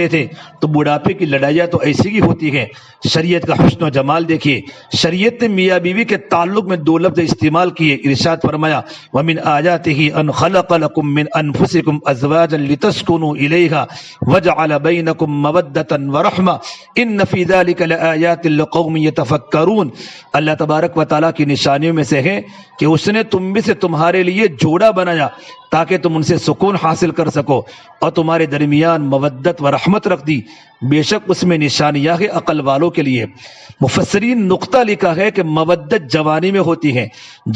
تھے، تو بڑھاپے کی لڑائیاں تو ایسی ہی ہوتی ہیں۔ شریعت کا حسن و جمال دیکھیے، شریعت نے میاں بیوی کے تعلق میں 2 لفظ استعمال کیے، ارشاد فرمایا وَمِنْ آيَاتِهِ أَنْ خَلَقَ لَكُم مِّنْ أَنفُسِكُمْ أَزْوَاجًا لِتَسْكُنُوا إِلَيْهَا وَجَعَلَ بَيْنَكُم مَّوَدَّةً وَرَحْمَةً إِنَّ فِي ذَلِكَ لَآيَاتٍ لِقَوْمٍ يَتَفَكَّرُونَ۔ اللہ تبارک و تعالیٰ کی نشانیوں میں سے ہے کہ اس نے تم میں سے تمہارے لیے جوڑا بنایا تاکہ تم ان سے سکون حاصل کر سکو، اور تمہارے درمیان مودت و رحمت رکھ دی، بے شک اس میں نشانیاں ہیں عقل والوں کے لیے۔ مفسرین نقطہ لکھا ہے کہ مودت جوانی میں ہوتی ہے،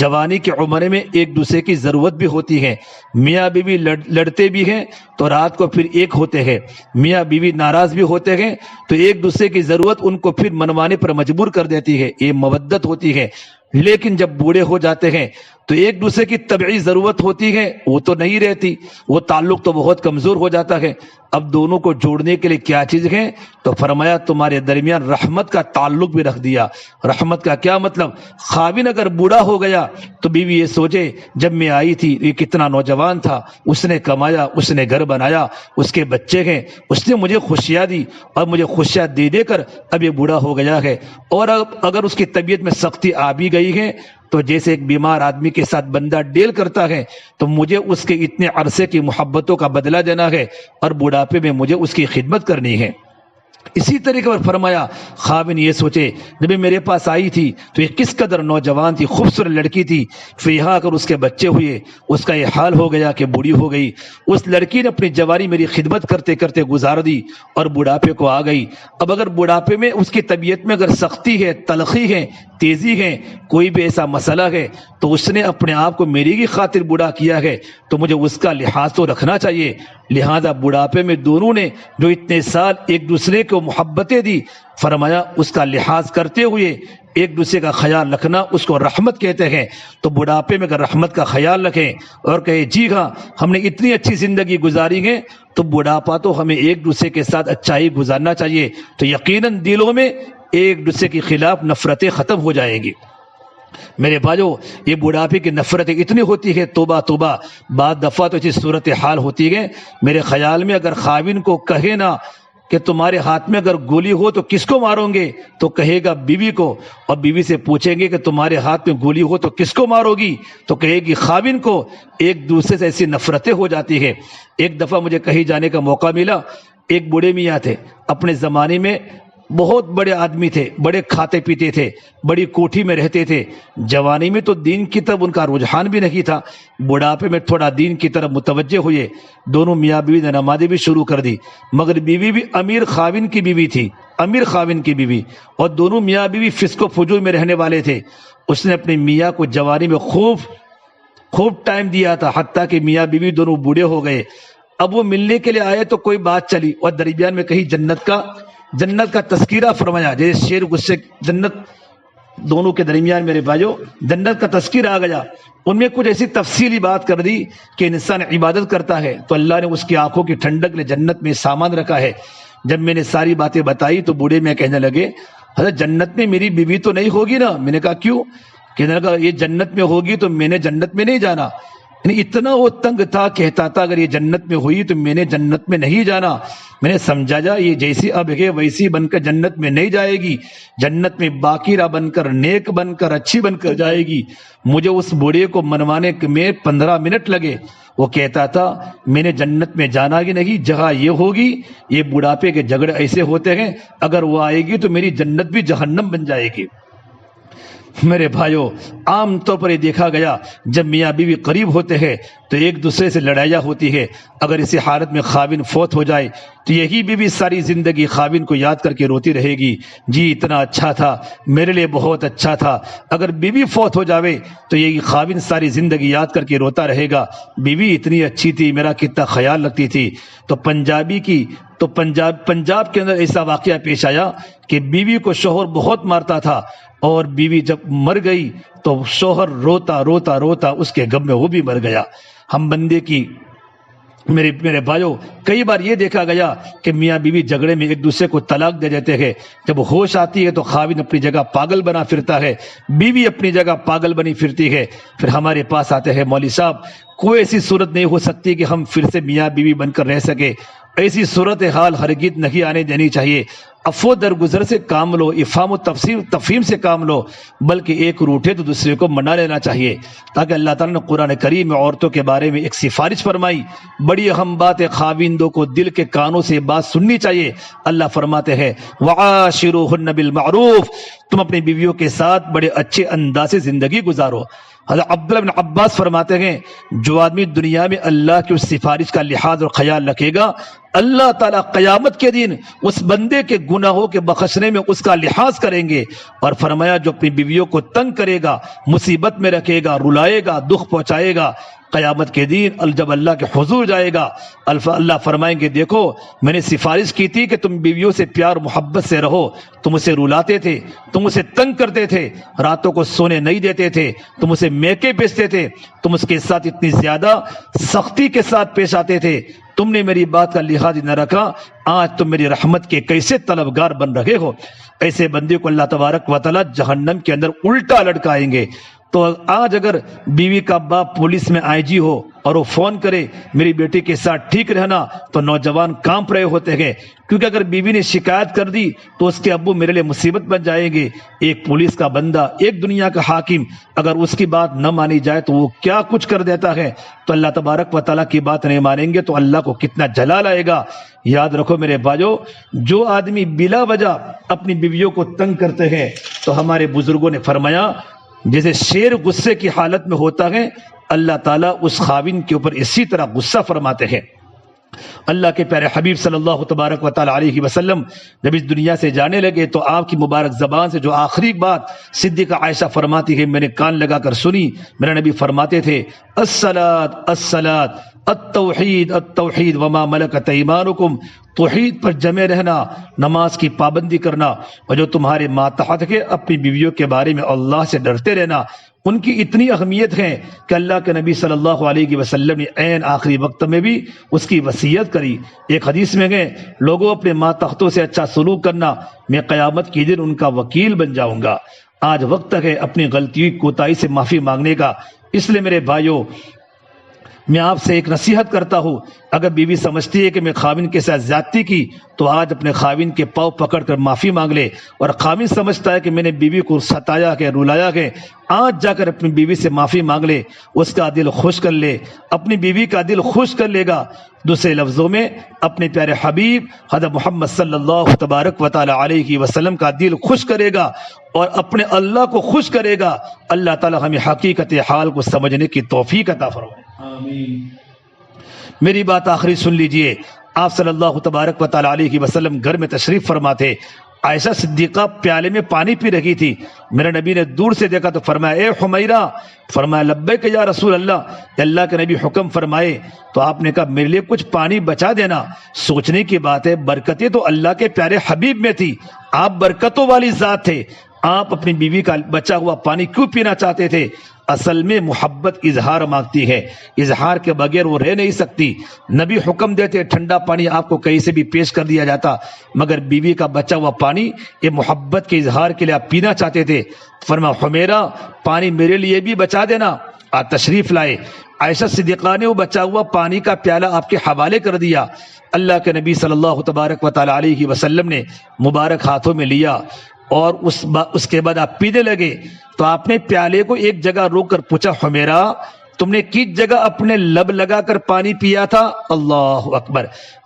جوانی کی عمر میں ایک دوسرے کی ضرورت بھی ہوتی ہے، میاں بیوی لڑتے بھی ہیں تو رات کو پھر ایک ہوتے ہیں، میاں بیوی ناراض بھی ہوتے ہیں تو ایک دوسرے کی ضرورت ان کو پھر منوانے پر مجبور کر دیتی ہے، یہ مودت ہوتی ہے۔ لیکن جب بوڑھے ہو جاتے ہیں تو ایک دوسرے کی طبعی ضرورت ہوتی ہے، وہ تو نہیں رہتی، وہ تعلق تو بہت کمزور ہو جاتا ہے۔ اب دونوں کو جوڑنے کے لیے کیا چیز ہے؟ تو فرمایا تمہارے درمیان رحمت کا تعلق بھی رکھ دیا۔ رحمت کا کیا مطلب؟ خاوند اگر بوڑھا ہو گیا تو بیوی یہ سوچے جب میں آئی تھی یہ کتنا نوجوان تھا، اس نے کمایا، اس نے گھر بنایا، اس کے بچے ہیں، اس نے مجھے خوشیاں دی اور مجھے خوشیاں دے دے کر اب یہ بوڑھا ہو گیا ہے، اور اب اگر اس کی طبیعت میں سختی آ بھی گئی گئی ہیں تو جیسے ایک بیمار آدمی کے ساتھ بندہ ڈیل کرتا ہے تو مجھے اس کے اتنے عرصے کی محبتوں کا بدلہ دینا ہے اور بڑھاپے میں مجھے اس کی خدمت کرنی ہے۔ اسی طریقے پر فرمایا خاوند یہ سوچے جب یہ میرے پاس آئی تھی تو یہ کس قدر نوجوان تھی، خوبصورت لڑکی تھی، پھر یہاں اگر اس کے بچے ہوئے اس کا یہ حال ہو گیا کہ بوڑھی ہو گئی۔ اس لڑکی نے اپنی جوانی میری خدمت کرتے کرتے گزار دی اور بڑھاپے کو آ گئی۔ اب اگر بڑھاپے میں اس کی طبیعت میں اگر سختی ہے، تلخی ہے، تیزی ہے، کوئی بھی ایسا مسئلہ ہے تو اس نے اپنے آپ کو میری کی خاطر بوڑھا کیا ہے تو مجھے اس کا لحاظ تو رکھنا چاہیے۔ لہذا بڑھاپے میں دونوں نے جو اتنے سال ایک دوسرے کو محبتیں دی، فرمایا اس کا لحاظ کرتے ہوئے ایک دوسرے کا خیال رکھنا اس کو رحمت کہتے ہیں۔ تو بڑھاپے میں اگر رحمت کا خیال رکھیں اور کہے جی ہاں ہم نے اتنی اچھی زندگی گزاری ہے تو بڑھاپا تو ہمیں ایک دوسرے کے ساتھ اچھائی گزارنا چاہیے، تو یقیناً دلوں میں ایک دوسرے کے خلاف نفرتیں ختم ہو جائیں گی۔ میرے بھائیو، یہ بڑھاپے کی نفرتیں اتنی ہوتی ہے، توبہ توبہ، بعض دفعہ تو ایسی صورتحال ہوتی ہے میرے خیال میں اگر خاوند کو کہے نا کہ تمہارے ہاتھ میں اگر گولی ہو تو کس کو مارو گے، تو کہے گا بیوی کو، اور بیوی سے پوچھیں گے کہ تمہارے ہاتھ میں گولی ہو تو کس کو مارو گی، تو کہے گی خاوند کو۔ ایک دوسرے سے ایسی نفرتیں ہو جاتی ہے۔ ایک دفعہ مجھے کہیں جانے کا موقع ملا، ایک بوڑھے میاں تھے، اپنے زمانے میں بہت بڑے آدمی تھے، بڑے کھاتے پیتے تھے، بڑی کوٹھی میں رہتے تھے۔ جوانی میں تو دین کی طرف ان کا رجحان بھی نہیں تھا، بڑھاپے میں تھوڑا دین کی طرف متوجہ ہوئے۔ دونوں میاں بیوی نے نمازیں بھی شروع کر دی، مگر بیوی بھی امیر خاوند کی بیوی تھی، امیر خاوند کی بیوی، اور دونوں میاں بیوی فسق و فجور میں رہنے والے تھے۔ اس نے اپنے میاں کو جوانی میں خوب ٹائم دیا تھا، حتیٰ کہ میاں بیوی دونوں بوڑھے ہو گئے۔ اب وہ ملنے کے لیے آئے تو کوئی بات چلی اور درمیان میں کہیں جنت کا تذکرہ فرمایا، جیسے شیر غصے، جنت دونوں کے درمیان میرے بھائیو جنت کا تذکرہ آ گیا۔ ان میں کچھ ایسی تفصیلی بات کر دی کہ انسان عبادت کرتا ہے تو اللہ نے اس کی آنکھوں کی ٹھنڈک لے جنت میں سامان رکھا ہے۔ جب میں نے ساری باتیں بتائی تو بوڑھے میں کہنے لگے حضرت جنت میں میری بیوی تو نہیں ہوگی نا؟ میں نے کہا کیوں؟ کہنے لگا یہ جنت میں ہوگی تو میں نے جنت میں نہیں جانا۔ یعنی اتنا وہ تنگ تھا، کہتا تھا اگر یہ جنت میں ہوئی تو میں نے جنت میں نہیں جانا۔ میں نے سمجھا جا یہ جیسی اب ہے ویسی بن کر جنت میں نہیں جائے گی، جنت میں باقیرہ بن کر، نیک بن کر، اچھی بن کر جائے گی۔ مجھے اس بوڑھے کو منوانے میں 15 منٹ لگے۔ وہ کہتا تھا میں نے جنت میں جانا ہی نہیں، جہاں یہ ہوگی، یہ بڑھاپے کے جھگڑے ایسے ہوتے ہیں، اگر وہ آئے گی تو میری جنت بھی جہنم بن جائے گی۔ میرے بھائیو، عام طور پر یہ دیکھا گیا جب میاں بیوی قریب ہوتے ہیں تو ایک دوسرے سے لڑائیاں ہوتی ہے۔ اگر اسی حالت میں خاوند فوت ہو جائے تو یہی بیوی ساری زندگی خاوند کو یاد کر کے روتی رہے گی، جی اتنا اچھا تھا، میرے لیے بہت اچھا تھا۔ اگر بیوی فوت ہو جاوے تو یہی خاوند ساری زندگی یاد کر کے روتا رہے گا، بیوی اتنی اچھی تھی، میرا کتنا خیال رکھتی تھی۔ تو پنجاب کے اندر ایسا واقعہ پیش آیا کہ بیوی کو شوہر بہت مارتا تھا، اور بیوی جب مر گئی تو شوہر روتا روتا روتا اس کے غم میں وہ بھی مر گیا۔ ہم بندے کی میرے بھائیوں کئی بار یہ دیکھا گیا کہ میاں بیوی جھگڑے میں ایک دوسرے کو طلاق دے دیتے ہیں۔ جب ہوش آتی ہے تو خاوند اپنی جگہ پاگل بنا پھرتا ہے، بیوی اپنی جگہ پاگل بنی پھرتی ہے۔ پھر ہمارے پاس آتے ہیں مولوی صاحب، کوئی ایسی صورت نہیں ہو سکتی کہ ہم پھر سے میاں بیوی بن کر رہ سکے، ایسی صورتحال ہرگز نہیں آنے دینی چاہیے۔ عفو درگزر سے کام لو، افہام و تفہیم سے کام لو، بلکہ ایک روٹھے تو دوسرے کو منا لینا چاہیے۔ تاکہ اللہ تعالیٰ نے قرآن کریم میں عورتوں کے بارے میں ایک سفارش فرمائی، بڑی اہم بات ہے، خاوندوں کو دل کے کانوں سے بات سننی چاہیے۔ اللہ فرماتے ہیں وعاشروہن بالمعروف، تم اپنی بیویوں کے ساتھ بڑے اچھے انداز سے زندگی گزارو۔ حضرت عبداللہ بن عباس فرماتے ہیں جو آدمی دنیا میں اللہ کی اس سفارش کا لحاظ اور خیال رکھے گا، اللہ تعالیٰ قیامت کے دن اس بندے کے گناہوں کے بخشنے میں اس کا لحاظ کریں گے۔ اور فرمایا جو اپنی بیویوں کو تنگ کرے گا، مصیبت میں رکھے گا، رلائے گا، دکھ پہنچائے گا، قیامت کے دن جب اللہ کے حضور جائے گا، اللہ فرمائیں گے دیکھو میں نے سفارش کی تھی کہ تم بیویوں سے پیار محبت سے رہو، تم اسے رلاتے تھے، تم اسے تنگ کرتے تھے، راتوں کو سونے نہیں دیتے تھے، تم اسے میکے بیچتے تھے، تم اس کے ساتھ اتنی زیادہ سختی کے ساتھ پیش آتے تھے، تم نے میری بات کا لحاظ نہ رکھا، آج تم میری رحمت کے کیسے طلبگار بن رہے ہو۔ ایسے بندے کو اللہ تبارک و تعالیٰ جہنم کے اندر الٹا لٹکائیں گے۔ تو آج اگر بیوی کا باپ پولیس میں آئی جی ہو اور وہ فون کرے میری بیٹی کے ساتھ ٹھیک رہنا تو نوجوان کانپ رہے ہوتے ہیں، کیونکہ اگر بیوی نے شکایت کر دی تو اس کے ابو میرے لیے مصیبت بن جائیں گے۔ ایک پولیس کا بندہ، ایک دنیا کا حاکم، اگر اس کی بات نہ مانی جائے تو وہ کیا کچھ کر دیتا ہے، تو اللہ تبارک و تعالیٰ کی بات نہیں مانیں گے تو اللہ کو کتنا جلال آئے گا۔ یاد رکھو میرے بھائیو، جو آدمی بلا وجہ اپنی بیویوں کو تنگ کرتے ہیں تو ہمارے بزرگوں نے فرمایا جیسے شیر غصے کی حالت میں ہوتا ہے، اللہ تعالیٰ اس خاوند کے اوپر اسی طرح غصہ فرماتے ہیں۔ اللہ کے پیارے حبیب صلی اللہ تبارک و تعالی علیہ وسلم جب اس دنیا سے جانے لگے تو آپ کی مبارک زبان سے جو آخری بات صدیقہ عائشہ فرماتی ہے، میں نے کان لگا کر سنی، میرا نبی فرماتے تھے الصلاۃ الصلاۃ التوحید التوحید وما ملکت ایمانکم، توحید پر جمع رہنا، نماز کی پابندی کرنا، اور جو تمہارے ماتحت ہے اپنی بیویوں کے بارے میں اللہ سے ڈرتے رہنا۔ ان کی اتنی اہمیت ہے کہ اللہ کے نبی صلی اللہ علیہ وسلم نے عین آخری وقت میں بھی اس کی وصیت کری۔ ایک حدیث میں گئے، لوگوں اپنے ماتحتوں سے اچھا سلوک کرنا، میں قیامت کے دن ان کا وکیل بن جاؤں گا۔ آج وقت ہے اپنی غلطی کوتاہی سے معافی مانگنے کا۔ اس لیے میرے بھائیوں، میں آپ سے ایک نصیحت کرتا ہوں، اگر بیوی سمجھتی ہے کہ میں خاوند کے ساتھ زیادتی کی تو آج اپنے خاوند کے پاؤں پکڑ کر معافی مانگ لے، اور خاوند سمجھتا ہے کہ میں نے بیوی کو ستایا ہے، رلایا ہے، آج جا کر اپنی بیوی سے معافی مانگ لے، اس کا دل خوش کر لے، اپنی بیوی کا دل خوش کر لے گا۔ دوسرے لفظوں میں اپنے پیارے حبیب حضرت محمد صلی اللہ تبارک و تعالی علیہ وسلم کا دل خوش کرے گا اور اپنے اللہ کو خوش کرے گا۔ اللہ تعالی ہمیں حقیقت حال کو سمجھنے کی توفیق عطا فرمائے، آمین۔ میری بات آخری سن لیجئے، آپ صلی اللہ تبارک و تعالی علیہ وسلم گھر میں تشریف فرما تھے۔ عائشہ صدیقہ پیالے میں پانی پی رہی تھی، میرے نبی نے دور سے دیکھا تو فرمایا اے حمیرہ، فرمایا لبیک یا رسول اللہ، اللہ کے نبی حکم فرمائے، تو آپ نے کہا میرے لیے کچھ پانی بچا دینا۔ سوچنے کی بات ہے، برکتیں تو اللہ کے پیارے حبیب میں تھی، آپ برکتوں والی ذات تھے، آپ اپنی بیوی کا بچا ہوا پانی کیوں پینا چاہتے تھے؟ اصل میں محبت اظہار مانگتی ہے، اظہار کے بغیر وہ رہ نہیں سکتی۔ نبی حکم دیتے ٹھنڈا پانی آپ کو کہیں سے بھی پیش کر دیا جاتا، مگر بیوی کا بچا ہوا پانی یہ محبت کے اظہار کے لیے آپ پینا چاہتے تھے۔ فرمایا حمیرہ پانی میرے لیے بھی بچا دینا۔ آپ تشریف لائے، عائشہ صدیقہ نے وہ بچا ہوا پانی کا پیالہ آپ کے حوالے کر دیا۔ اللہ کے نبی صلی اللہ تبارک و تعالی علیہ وسلم نے مبارک ہاتھوں میں لیا اور اس کے بعد آپ پینے لگے تو آپ نے پیالے کو ایک جگہ روک کر پوچھا حمیرہ تم نے کس جگہ اپنے لب لگا کر پانی پیا تھا؟ اللہ اکبر۔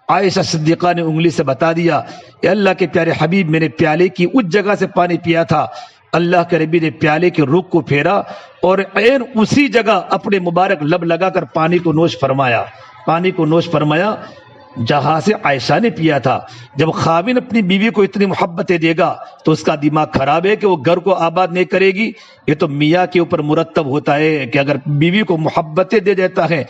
عائشہ صدیقہ نے انگلی سے بتا دیا کہ اللہ کے پیارے حبیب میں نے پیالے کی اس جگہ سے پانی پیا تھا۔ اللہ کے نبی نے پیالے کے رخ کو پھیرا اور عین اسی جگہ اپنے مبارک لب لگا کر پانی کو نوش فرمایا جہاں سے عائشہ نے پیا تھا۔ جب خاوند اپنی بیوی کو اتنی محبتیں دے گا تو اس کا دماغ خراب ہے کہ وہ گھر کو آباد نہیں کرے گی۔ یہ تو میاں کے اوپر مرتب ہوتا ہے کہ اگر بیوی کو محبتیں دے دیتا ہے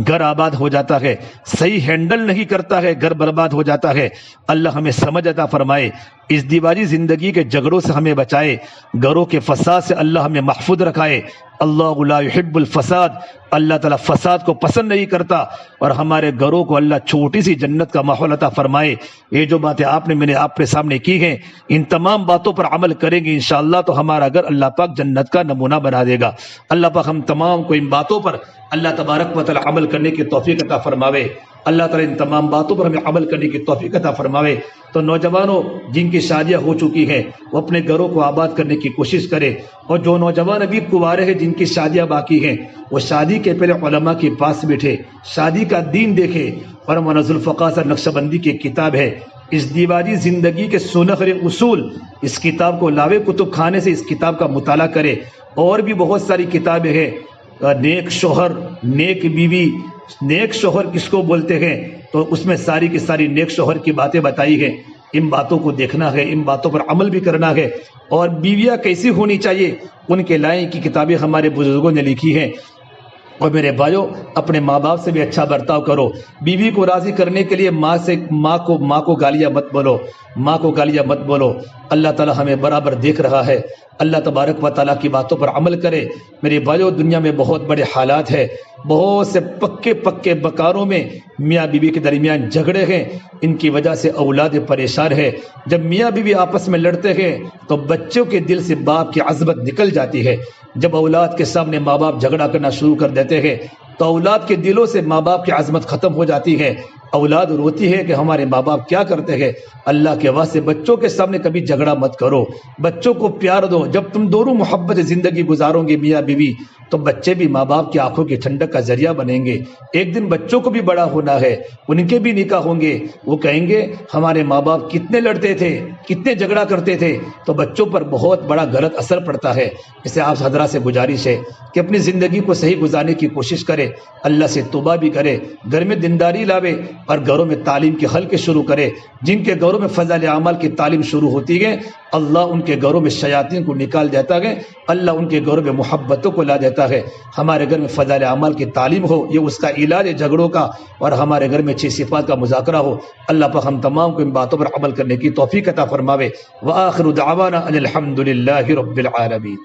گھر آباد ہو جاتا ہے، صحیح ہینڈل نہیں کرتا ہے گھر برباد ہو جاتا ہے۔ اللہ ہمیں سمجھ عطا فرمائے، اس دیواری زندگی کے جھگڑوں سے ہمیں بچائے، گھروں کے فساد سے اللہ ہمیں محفوظ رکھائے۔ اللہ لا يحب الفساد، اللہ تعالیٰ فساد کو پسند نہیں کرتا، اور ہمارے گھروں کو اللہ چھوٹی سی جنت کا ماحول عطا فرمائے۔ یہ جو باتیں میں نے آپ کے سامنے کی ہیں، ان تمام باتوں پر عمل کریں گے انشاءاللہ تو ہمارا گھر اللہ پاک جنت کا نمونہ بنا دے گا۔ اللہ پاک ہم تمام کو ان باتوں پر اللہ تبارک و تعالی عمل کرنے کی توفیق عطا فرماوے۔ اللہ تعالیٰ ان تمام باتوں پر ہمیں عمل کرنے کی توفیق عطا فرماوے۔ تو نوجوانوں جن کی شادیاں ہو چکی ہیں وہ اپنے گھروں کو آباد کرنے کی کوشش کرے، اور جو نوجوان ابھی کنوارے ہیں جن کی شادیاں باقی ہیں وہ شادی کے پہلے علماء کے پاس بیٹھے، شادی کا دین دیکھے۔ اور منظ الفقاصہ نقشہ بندی کی کتاب ہے، اس دیواجی زندگی کے سنہرے اصول، اس کتاب کو لاوے کتب خانے سے اس کتاب کا مطالعہ کرے۔ اور بھی بہت ساری کتابیں ہیں، نیک شوہر، نیک بیوی، نیک شوہر کس کو بولتے ہیں، تو اس میں ساری کی ساری نیک شوہر کی باتیں بتائی ہیں۔ ان باتوں کو دیکھنا ہے، ان باتوں پر عمل بھی کرنا ہے۔ اور بیویاں کیسی ہونی چاہیے ان کے لائن کی کتابیں ہمارے بزرگوں نے لکھی ہیں۔ اور میرے بھائیوں اپنے ماں باپ سے بھی اچھا برتاؤ کرو۔ بیوی کو راضی کرنے کے لیے ماں کو گالیاں مت بولو۔ اللہ تعالیٰ ہمیں برابر دیکھ رہا ہے۔ اللہ تبارک و تعالیٰ کی باتوں پر عمل کرے۔ میرے بھائیوں دنیا میں بہت بڑے حالات ہیں، بہت سے پکے بکاروں میں میاں بیوی کے درمیان جھگڑے ہیں، ان کی وجہ سے اولاد پریشان ہے۔ جب میاں بیوی آپس میں لڑتے ہیں تو بچوں کے دل سے باپ کی عظمت نکل جاتی ہے۔ جب اولاد کے سامنے ماں باپ جھگڑا کرنا شروع کر دیتے ہیں تو اولاد کے دلوں سے ماں باپ کی عظمت ختم ہو جاتی ہے. اولاد روتی ہے کہ ہمارے ماں باپ کیا کرتے ہیں. اللہ کے واسطے بچوں کے سامنے کبھی جھگڑا مت کرو, بچوں کو پیار دو. جب تم دونوں محبت زندگی گزارو گے میاں بیوی, تو بچے بھی ماں باپ کی آنکھوں کی ٹھنڈک کا ذریعہ بنیں گے. ایک دن بچوں کو بھی بڑا ہونا ہے, ان کے بھی نکاح ہوں گے, وہ کہیں گے ہمارے ماں باپ کتنے لڑتے تھے, کتنے جھگڑا کرتے تھے. تو بچوں پر بہت بڑا غلط اثر پڑتا ہے. اسے آپ حضرات سے گزارش ہے کہ اپنی زندگی کو صحیح گزارنے کی کوشش کرے, اللہ سے توبہ بھی کرے, گھر میں دینداری لاوے اور گھروں میں تعلیم کے حلقے شروع کرے. جن کے گھروں میں فضائل اعمال کی تعلیم شروع ہوتی ہے, اللہ ان کے گھروں میں شیاطین کو نکال دیتا ہے, اللہ ان کے گھروں میں محبتوں کو لا دیتا ہے. ہمارے گھر میں فضائل اعمال کی تعلیم ہو, یہ اس کا علاج ہے جھگڑوں کا, اور ہمارے گھر میں اچھی صفات کا مذاکرہ ہو. اللہ پاک ہم تمام کو ان باتوں پر عمل کرنے کی توفیق عطا فرماوے. وآخر دعوانا ان الحمد للہ رب العالمین.